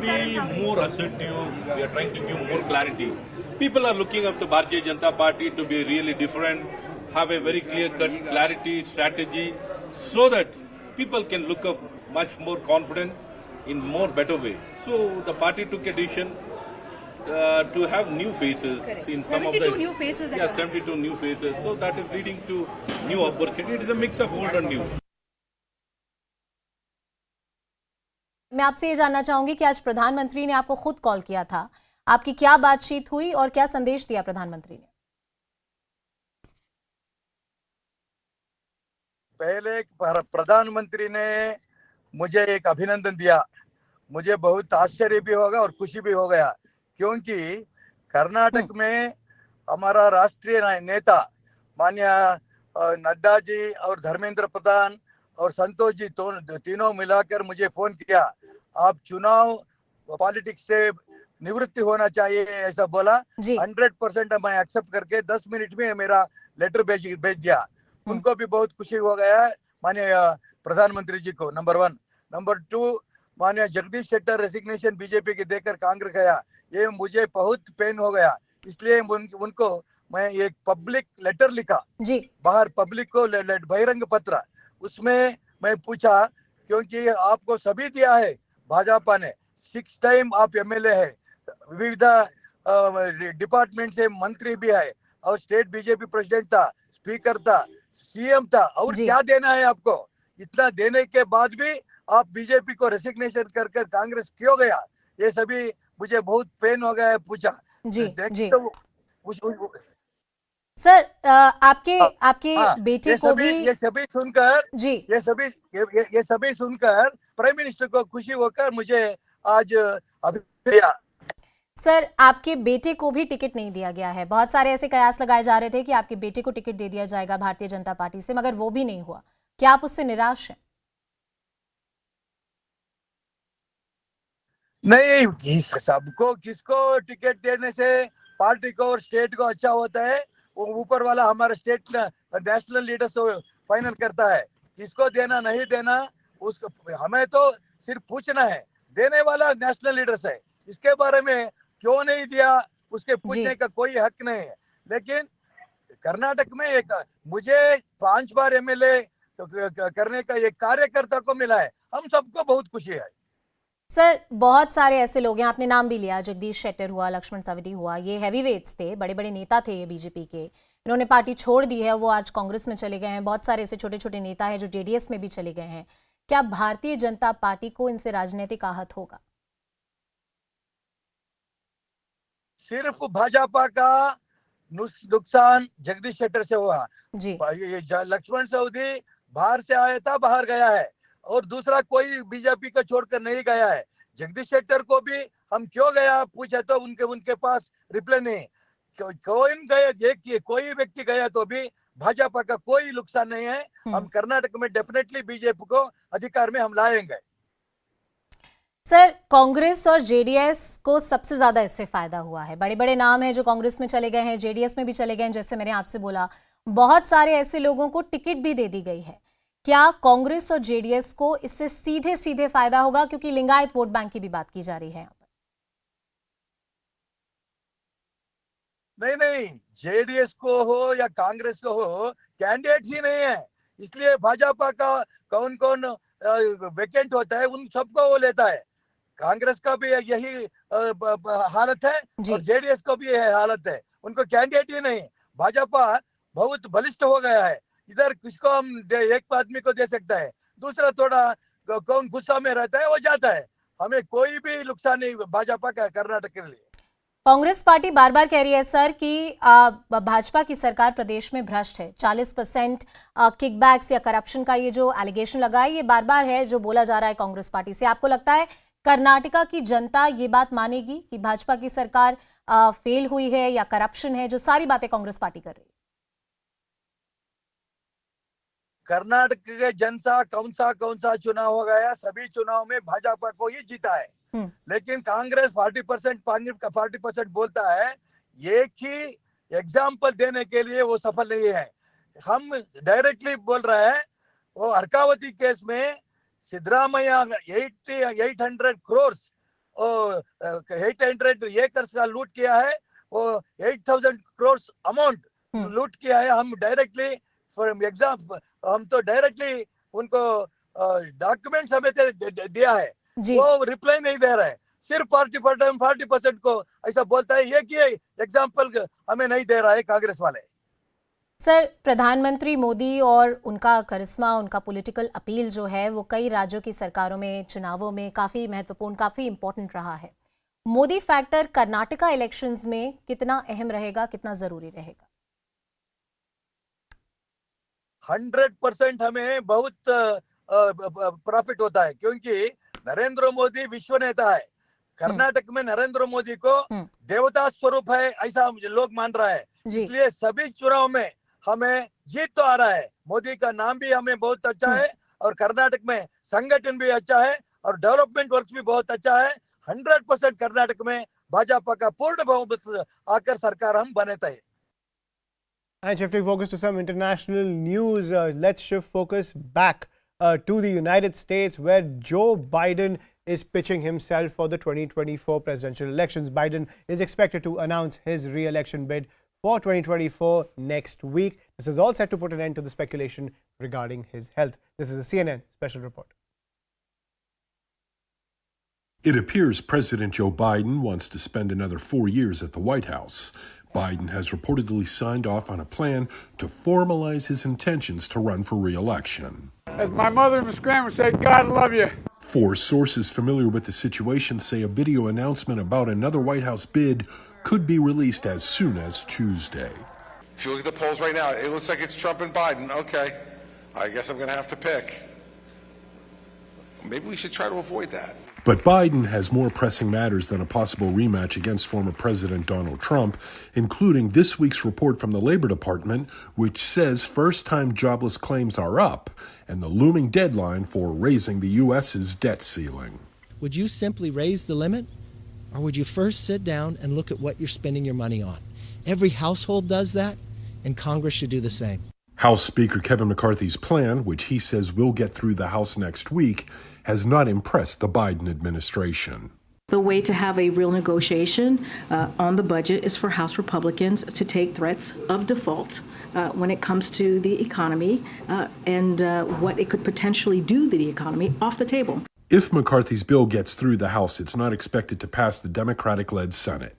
S8: be more assertive. We are trying to give more clarity. People are looking up to Bharatiya Janata Party to be really different, have a very clear-cut clarity, strategy, so that people can look up much more confident in more better way. So the party took a decision to have new faces.
S2: Correct.
S8: In some of the
S2: 72 new faces.
S8: 72 new faces. So that is leading to new opportunity. It is a mix of old and new.
S9: मैं आपसे ये जानना चाहूंगी कि आज प्रधानमंत्री ने आपको खुद कॉल किया था, आपकी क्या बातचीत हुई और क्या संदेश दिया प्रधानमंत्री ने?
S10: पहले प्रधानमंत्री ने मुझे एक अभिनंदन दिया. मुझे बहुत आश्चर्य भी होगा और खुशी भी हो गया, क्योंकि कर्नाटक में हमारा राष्ट्रीय नेता माननीय नड्डा जी और धर्मेंद्र प्रधान और संतोष जी तीनों मिलाकर मुझे फोन किया. आप चुनाव पॉलिटिक्स से निवृत्ति होना चाहिए ऐसा बोला. 100% मैं एक्सेप्ट करके 10 मिनट में मेरा लेटर भेज दिया. उनको भी बहुत खुशी हो गया माननीय प्रधानमंत्री जी को. नंबर 1. नंबर 2, माननीय जगदीश शेट्टर रेजिग्नेशन बीजेपी के देकर कांग्रेस गया. ये मुझे बहुत पेन हो गया, इसलिए उनको मैं एक पब्लिक लेटर लिखा बाहर, पब्लिक को बहिरंग पत्र. उसमें मैं पूछा, क्योंकि आपको सभी दिया है भाजपा ने, 6 टाइम आप एमएलए है, विविध डिपार्टमेंट से मंत्री भी है और स्टेट बीजेपी प्रेसिडेंट था, स्पीकर था, सीएम था, और क्या देना है आपको? इतना देने के बाद भी आप बीजेपी को रेसिग्नेशन कर कांग्रेस क्यों गया? ये सभी मुझे बहुत पेन हो गया है. पूछा जी.
S9: सर आपके बेटे को भी
S10: ये सभी सुनकर प्राइम मिनिस्टर को खुशी होकर मुझे आज अभिनंदन दिया.
S9: सर, आपके बेटे को भी टिकट नहीं दिया गया है। बहुत सारे ऐसे कयास लगाए जा रहे थे कि आपके बेटे को टिकट दे दिया जाएगा भारतीय जनता पार्टी से, मगर वो भी नहीं हुआ। क्या आप उससे निराश हैं?
S10: नहीं, सबको किसको टिकट देने से पार्टी को और स्टेट को अच्छा होता है, वो ऊपर वाला हमारा स्टेट नेशनल लीडर्स फाइनल करता है। किसको देना नहीं देना उसको हमें तो सिर्फ पूछना है, देने वाला नेशनल लीडर्स है। इसके बारे में क्यों नहीं दिया उसके पूछने का कोई हक नहीं है। लेकिन कर्नाटक में मुझे 5 बार एमएलए करने का एक कार्यकर्ता को मिला है, हम सबको बहुत खुशी है।
S9: सर, बहुत सारे ऐसे लोग हैं, आपने नाम भी लिया, जगदीश शेट्टर हुआ, लक्ष्मण सवदी हुआ, ये हैवीवेट्स थे, बड़े बड़े नेता थे ये बीजेपी के। इन्होंने पार्टी छोड़ दी है, वो आज कांग्रेस में चले गए हैं। बहुत सारे ऐसे छोटे छोटे नेता हैं जो जेडीएस में भी चले गए हैं। क्या भारतीय जनता पार्टी को इनसे राजनीतिक आहत होगा?
S10: सिर्फ भाजपा का नुकसान जगदीश शेट्टर से हुआ
S9: जी।
S10: लक्ष्मण सवदी बाहर से आया था, बाहर गया है, और दूसरा कोई बीजेपी का छोड़कर नहीं गया है। जगदीश शेट्टर को भी हम क्यों गया पूछे तो उनके पास रिप्लाई नहीं। कोई व्यक्ति गया तो भी भाजपा का कोई नुकसान नहीं है। हम कर्नाटक में डेफिनेटली बीजेपी को अधिकार में हम लाएंगे।
S9: सर, कांग्रेस और जेडीएस को सबसे ज्यादा इससे फायदा हुआ है। बड़े बड़े नाम हैं जो कांग्रेस में चले गए हैं, जेडीएस में भी चले गए हैं, जैसे मैंने आपसे बोला। बहुत सारे ऐसे लोगों को टिकट भी दे दी गई है। क्या कांग्रेस और जेडीएस को इससे सीधे सीधे फायदा होगा? क्योंकि लिंगायत वोट बैंक की भी बात की जा रही है यहाँ
S10: पर। नहीं, जेडीएस को हो या कांग्रेस को हो, कैंडिडेट ही नहीं है। इसलिए भाजपा का कौन कौन वेकेंट होता है उन सबको वो लेता है। कांग्रेस का भी यही हालत है और जेडीएस को भी यही हालत है, उनको कैंडिडेट ही नहीं। भाजपा बहुत बलिष्ठ हो गया है। इधर किसको हम एक आदमी को दे सकता है, दूसरा थोड़ा कौन गुस्सा में रहता है वो जाता है। हमें कोई भी नुकसान नहीं भाजपा का कर्नाटक के लिए।
S9: कांग्रेस पार्टी बार बार कह रही है सर कि भाजपा की सरकार प्रदेश में भ्रष्ट है। 40% किकबैक्स या करप्शन का ये जो एलिगेशन लगा है, ये बार बार है जो बोला जा रहा है कांग्रेस पार्टी से। आपको लगता है कर्नाटका की जनता ये बात मानेगी कि भाजपा की सरकार फेल हुई है या करप्शन है, जो सारी बातें कांग्रेस पार्टी कर रही है?
S10: कर्नाटक के जनता कौन सा चुनाव हो गया, सभी चुनाव में भाजपा को ही जीता है। लेकिन कांग्रेस 40% बोलता है। एक ही एग्जाम्पल देने के लिए वो सफल नहीं है। हम डायरेक्टली बोल रहे हैं, वो अर्कावती केस में सिद्धरामैया 800 करोड़ 800 एकर्स का लूट किया है, वो 8000 करोड़ अमाउंट लूट किया है। हम डायरेक्टली फॉर एग्जाम्पल हम तो डायरेक्टली उनको डॉक्यूमेंट समेत दिया है, वो रिप्लाई नहीं दे रहा है। सिर्फ 40% को ऐसा बोलता है। ये एग्जाम्पल हमें नहीं दे रहा है कांग्रेस वाले।
S9: सर, प्रधानमंत्री मोदी और उनका करिश्मा, उनका पॉलिटिकल अपील जो है वो कई राज्यों की सरकारों में, चुनावों में काफी महत्वपूर्ण, काफी इंपॉर्टेंट रहा है। मोदी फैक्टर कर्नाटका इलेक्शंस में कितना अहम रहेगा, कितना जरूरी रहेगा?
S10: 100% हमें बहुत प्रॉफिट होता है, क्योंकि नरेंद्र मोदी विश्व नेता है। कर्नाटक में नरेंद्र मोदी को देवता स्वरूप है ऐसा लोग मान रहा है। इसलिए सभी चुनाव में हमें जीत तो आ रहा है। मोदी का नाम भी हमें बहुत अच्छा है और कर्नाटक में संगठन भी अच्छा है और डेवलपमेंट वर्क भी बहुत अच्छा है। 100% कर्नाटक में भाजपा का पूर्ण बहुमत आकर सरकार हम बनाते हैं।
S20: And shifting focus to some international news, let's shift focus back to the United States, where Joe Biden is pitching himself for the 2024 presidential elections. Biden is expected to announce his re-election bid for 2024 next week. This is all set to put an end to the speculation regarding his health. This is a CNN special report.
S1: It appears President Joe Biden wants to spend another 4 years at the White House. Biden has reportedly signed off on a plan to formalize his intentions to run for re-election.
S3: As my mother, Miss Graham, would say, God love you.
S1: 4 sources familiar with the situation say a video announcement about another White House bid could be released as soon as Tuesday.
S6: If you look at the polls right now, it looks like it's Trump and Biden. Okay, I guess I'm going to have to pick. Maybe we should try to avoid that.
S1: But Biden has more pressing matters than a possible rematch against former President Donald Trump, including this week's report from the Labor Department, which says first-time jobless claims are up, and the looming deadline for raising the U.S.'s debt ceiling.
S11: Would you simply raise the limit, or would you first sit down and look at what you're spending your money on? Every household does that, and Congress should do the same.
S1: House Speaker Kevin McCarthy's plan, which he says will get through the House next week, has not impressed the Biden administration.
S12: The way to have a real negotiation on the budget is for House Republicans to take threats of default when it comes to the economy and what it could potentially do to the economy off the table.
S1: If McCarthy's bill gets through the House, it's not expected to pass the Democratic-led Senate.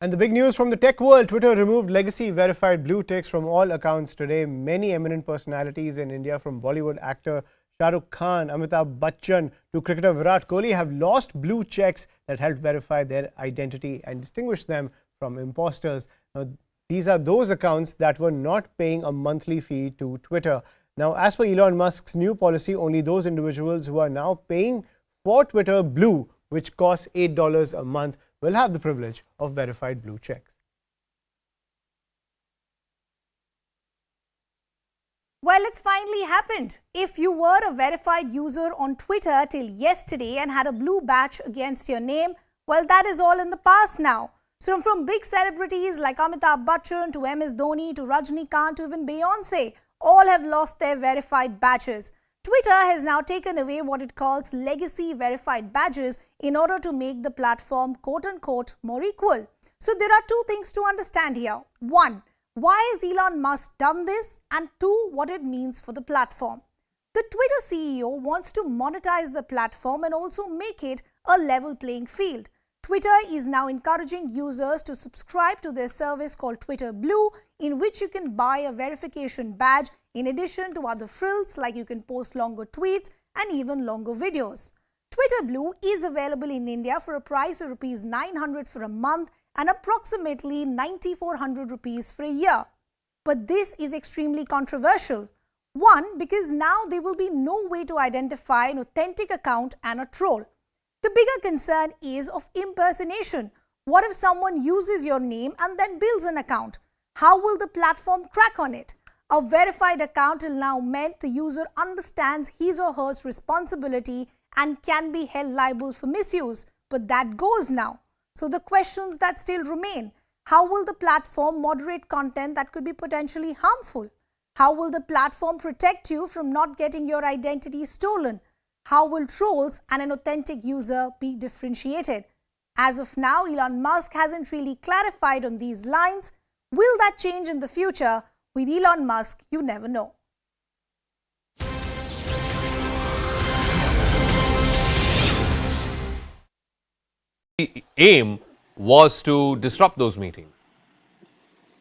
S20: And the big news from the tech world, Twitter removed legacy verified blue ticks from all accounts today. Many eminent personalities in India, from Bollywood actor Shah Rukh Khan, Amitabh Bachchan to cricketer Virat Kohli, have lost blue checks that helped verify their identity and distinguish them from imposters. Now, these are those accounts that were not paying a monthly fee to Twitter. Now, as per Elon Musk's new policy, only those individuals who are now paying for Twitter Blue, which costs $8 a month, will have the privilege of verified blue checks.
S13: Well, it's finally happened. If you were a verified user on Twitter till yesterday and had a blue badge against your name, well, that is all in the past now. So from big celebrities like Amitabh Bachchan to MS Dhoni to Rajnikant to even Beyonce, all have lost their verified badges. Twitter has now taken away what it calls legacy verified badges in order to make the platform quote-unquote more equal. So there are two things to understand here. One, why has Elon Musk done this? And two, what it means for the platform. The Twitter CEO wants to monetize the platform and also make it a level playing field. Twitter is now encouraging users to subscribe to their service called Twitter Blue, in which you can buy a verification badge in addition to other frills like you can post longer tweets and even longer videos. Twitter Blue is available in India for a price of Rs 900 for a month and approximately 9,400 rupees for a year. But this is extremely controversial. One, because now there will be no way to identify an authentic account and a troll. The bigger concern is of impersonation. What if someone uses your name and then builds an account? How will the platform crack on it? A verified account will now meant the user understands his or her responsibility and can be held liable for misuse. But that goes now. So the questions that still remain: how will the platform moderate content that could be potentially harmful? How will the platform protect you from not getting your identity stolen? How will trolls and an authentic user be differentiated? As of now, Elon Musk hasn't really clarified on these lines. Will that change in the future? With Elon Musk, you never know.
S19: The aim was to disrupt those meetings.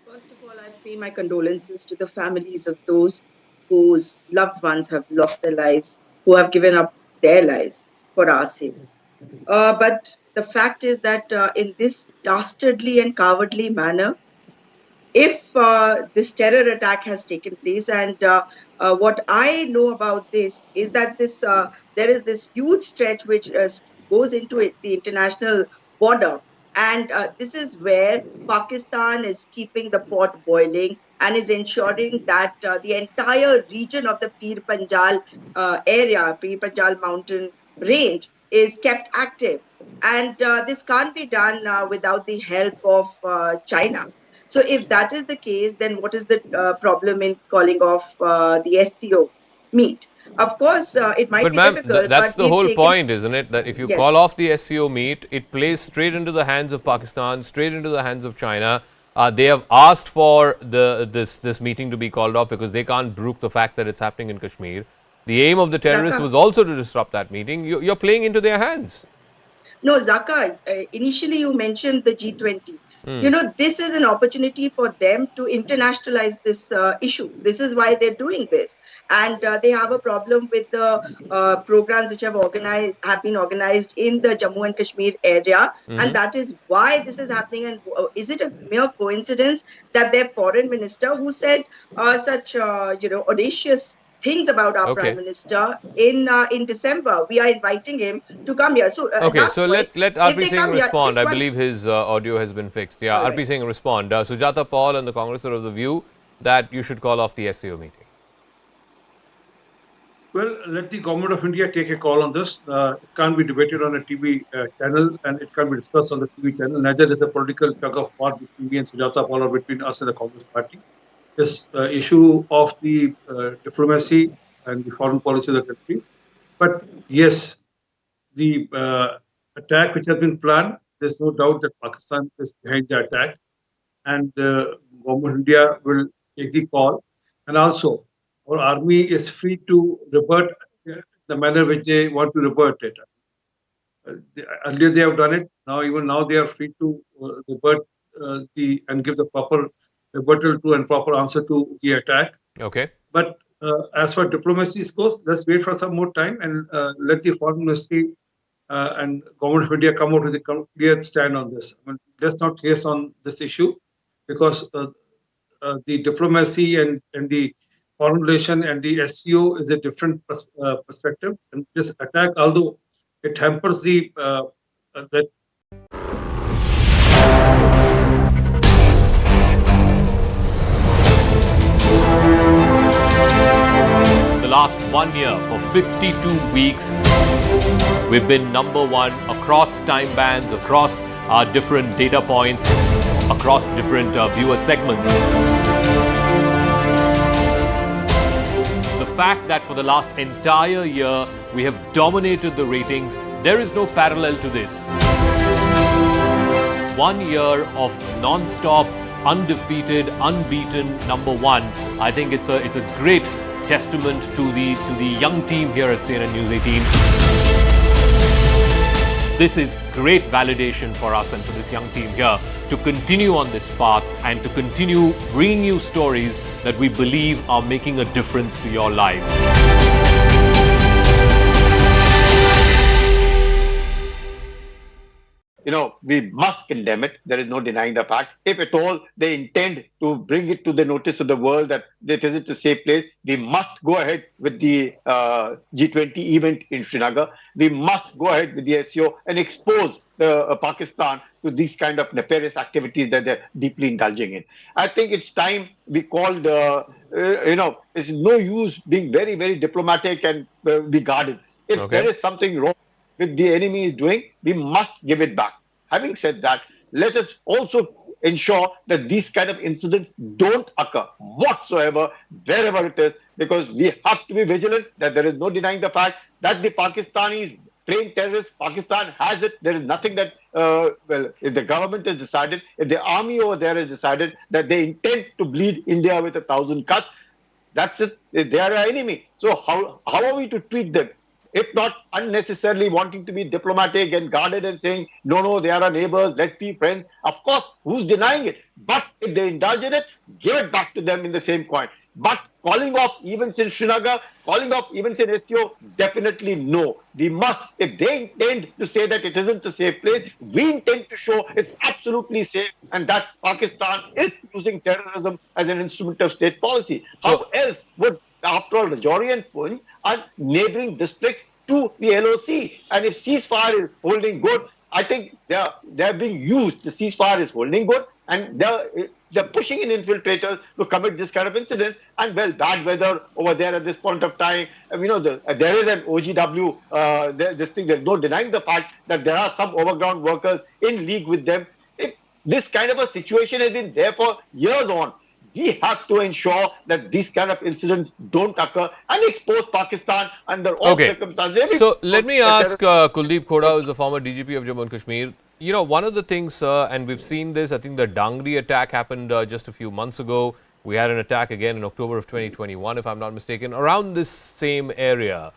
S14: First of all, I pay my condolences to the families of those whose loved ones have lost their lives, who have given up their lives for our sake. But the fact is that in this dastardly and cowardly manner, if this terror attack has taken place, and what I know about this is that there is this huge stretch which goes into the international border, and this is where Pakistan is keeping the pot boiling and is ensuring that the entire region of the Pir Panjal area, Pir Panjal mountain range, is kept active. And this can't be done without the help of China. So if that is the case, then what is the problem in calling off the SCO meet? Of course, it might be difficult.
S19: That's the whole point, isn't it? That if you call off the SCO meet, it plays straight into the hands of Pakistan, straight into the hands of China. They have asked for this meeting to be called off because they can't brook the fact that it's happening in Kashmir. The aim of the terrorists was also to disrupt that meeting. You're playing into their hands.
S14: No, Zaka, initially you mentioned the G20. You know, this is an opportunity for them to internationalize this issue. This is why they're doing this. And they have a problem with the programs which have been organized in the Jammu and Kashmir area. And that is why this is happening. And is it a mere coincidence that their foreign minister, who said such, audacious things about our Prime Minister in December. We are inviting him to come here. So
S19: let RP Singh respond. I believe his audio has been fixed. Yeah, RP Singh respond. Sujata Paul and the Congress are of the view that you should call off the SCO meeting.
S4: Well, let the government of India take a call on this. It can't be debated on a TV channel, and it can't be discussed on the TV channel. Neither is a political tug of war between me and Sujata Paul or between us and the Congress party. This issue of the diplomacy and the foreign policy of the country. But yes, the attack which has been planned, there's no doubt that Pakistan is behind the attack, and the government of India will take the call. And also, our army is free to revert the manner which they want to revert it. Earlier they have done it. Even now they are free to revert and give the proper rebuttal to and proper answer to the attack.
S19: Okay.
S4: But as far diplomacy goes, let's wait for some more time and let the foreign ministry and government of India come out with a clear stand on this. I mean, let's not haste on this issue, because the diplomacy and the foreign relation and the SCO is a different perspective. And this attack, although it hampers the
S19: last 1 year, for 52 weeks, we've been #1 across time bands, across different data points, across different viewer segments. The fact that for the last entire year we have dominated the ratings, there is no parallel to this. 1 year of non-stop, undefeated, unbeaten #1. I think it's a great testament to the young team here at CNN News 18. This is great validation for us and for this young team here to continue on this path and to continue bringing you stories that we believe are making a difference to your lives.
S5: You know, we must condemn it. There is no denying the fact. If at all they intend to bring it to the notice of the world that it isn't a safe place, we must go ahead with the G20 event in Srinagar. We must go ahead with the SCO and expose Pakistan to these kind of nefarious activities that they're deeply indulging in. I think it's time we called, it's no use being very, very diplomatic and be guarded. If there is something wrong with the enemy is doing, we must give it back. Having said that, let us also ensure that these kind of incidents don't occur whatsoever, wherever it is, because we have to be vigilant that there is no denying the fact that the Pakistanis trained terrorists, Pakistan has it. There is nothing that, if the government has decided, if the army over there has decided that they intend to bleed India with 1,000 cuts, that's it. They are our enemy. So how are we to treat them? If not unnecessarily wanting to be diplomatic and guarded and saying, no, they are our neighbors, let's be friends. Of course, who's denying it? But if they indulge in it, give it back to them in the same coin. But calling off events in Srinagar, calling off events in SCO, definitely no. We must, if they intend to say that it isn't a safe place, we intend to show it's absolutely safe and that Pakistan is using terrorism as an instrument of state policy. How else would, after all, Rajouri and Poonch are neighboring districts to the LOC. And if ceasefire is holding good, I think they're being used. The ceasefire is holding good, and they're pushing in infiltrators to commit this kind of incident. And well, bad weather over there at this point of time. There is an OGW. There's no denying the fact that there are some overground workers in league with them. If this kind of a situation has been there for years on, we have to ensure that these kind of incidents don't occur and expose Pakistan under all circumstances.
S19: So let me ask Kuldeep Khoda, who is the former DGP of Jammu and Kashmir. You know, one of the things, and we've seen this, I think the Dangri attack happened just a few months ago. We had an attack again in October of 2021, if I'm not mistaken, around this same area.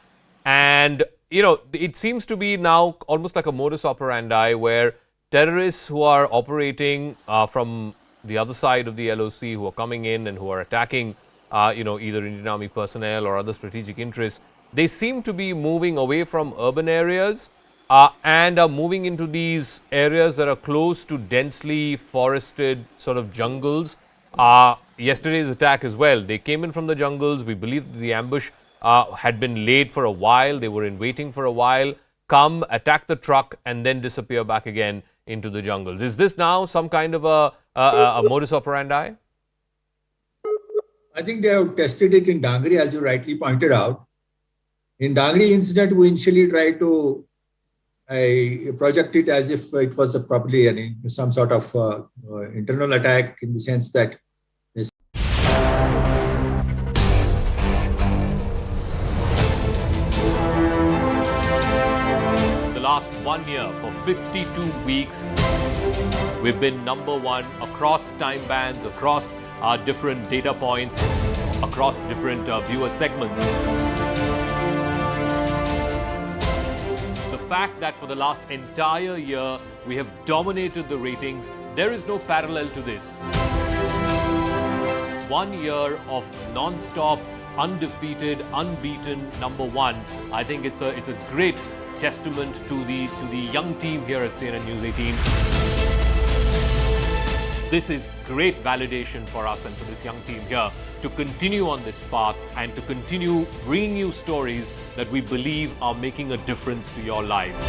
S19: And, it seems to be now almost like a modus operandi where terrorists who are operating from the other side of the LOC, who are coming in and who are attacking, either Indian Army personnel or other strategic interests, they seem to be moving away from urban areas and are moving into these areas that are close to densely forested sort of jungles. yesterday's attack as well. They came in from the jungles. We believe the ambush had been laid for a while. They were in waiting for a while, come, attack the truck, and then disappear back again into the jungles. Is this now some kind of a modus operandi?
S7: I think they have tested it in Dangri, as you rightly pointed out. In Dangri incident, we initially tried to project it as if it was probably some sort of internal attack, in the sense that
S19: Last 1 year, for 52 weeks, we've been #1 across time bands, across our different data points, across different viewer segments. The fact that for the last entire year, we have dominated the ratings, there is no parallel to this. 1 year of non-stop, undefeated, unbeaten #1. I think it's a great testament to the young team here at CNN News 18. This is great validation for us and for this young team here to continue on this path and to continue bringing you stories that we believe are making a difference to your lives.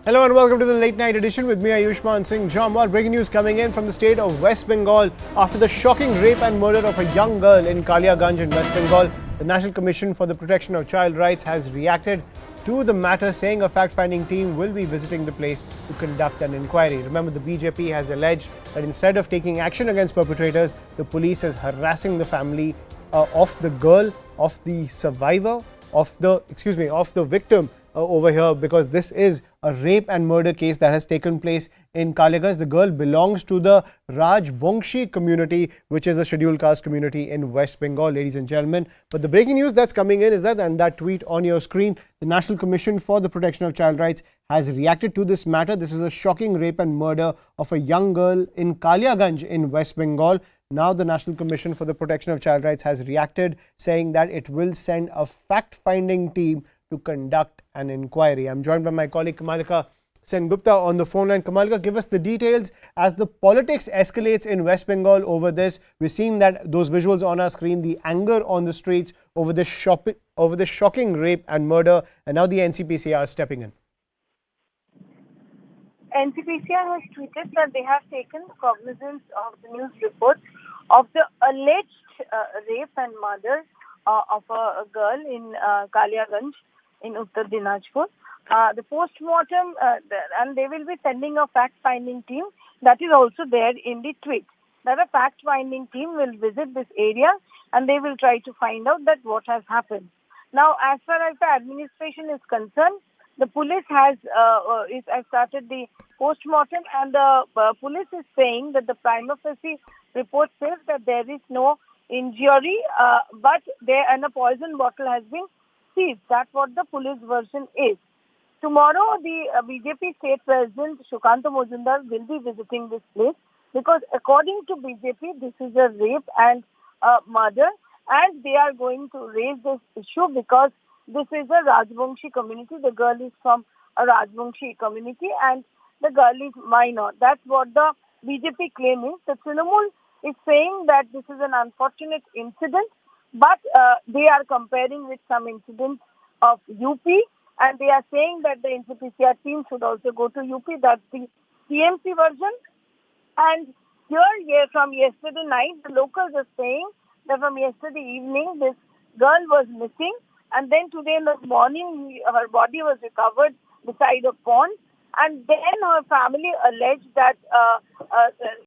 S20: Hello and welcome to the late night edition with me, Ayushman Singh Jamwal. Breaking news coming in from the state of West Bengal after the shocking rape and murder of a young girl in Kaliaganj in West Bengal. The National Commission for the Protection of Child Rights has reacted to the matter, saying a fact-finding team will be visiting the place to conduct an inquiry. Remember, the BJP has alleged that instead of taking action against perpetrators, the police is harassing the family of the girl, of the survivor, of the victim over here, because this is a rape and murder case that has taken place in Kaliaganj. The girl belongs to the Rajbongshi community, which is a scheduled caste community in West Bengal, ladies and gentlemen. But the breaking news that's coming in is that, and that tweet on your screen, the National Commission for the Protection of Child Rights has reacted to this matter. This is a shocking rape and murder of a young girl in Kaliaganj in West Bengal. Now the National Commission for the Protection of Child Rights has reacted, saying that it will send a fact-finding team to conduct an inquiry. I'm joined by my colleague Kamalika Sengupta on the phone line. Kamalika, give us the details as the politics escalates in West Bengal over this. We're seeing that those visuals on our screen, the anger on the streets over this shocking rape and murder, and now the NCPCR is stepping in.
S15: NCPCR has tweeted that they have taken cognizance of the news report of the alleged rape and murder of a girl in Kaliaganj in Uttar Dinajpur. The post-mortem, and they will be sending a fact-finding team. That is also there in the tweet. That a fact-finding team will visit this area and they will try to find out that what has happened. Now, as far as the administration is concerned, the police has started the post-mortem, and the police is saying that the prima facie report says that there is no injury, but a poison bottle has been seized. That's what the police version is. Tomorrow, the BJP state president Shukanta Mojumdar will be visiting this place, because according to BJP, this is a rape and murder, and they are going to raise this issue because this is a Rajbongshi community. The girl is from a Rajbongshi community and the girl is minor. That's what the BJP claim is. The Trinamool is saying that this is an unfortunate incident, but they are comparing with some incidents of UP, and they are saying that the NCPCR team should also go to UP. That's the TMC version. And here from yesterday night, the locals are saying that from yesterday evening, this girl was missing. And then today in the morning, her body was recovered beside a pond. And then her family alleged that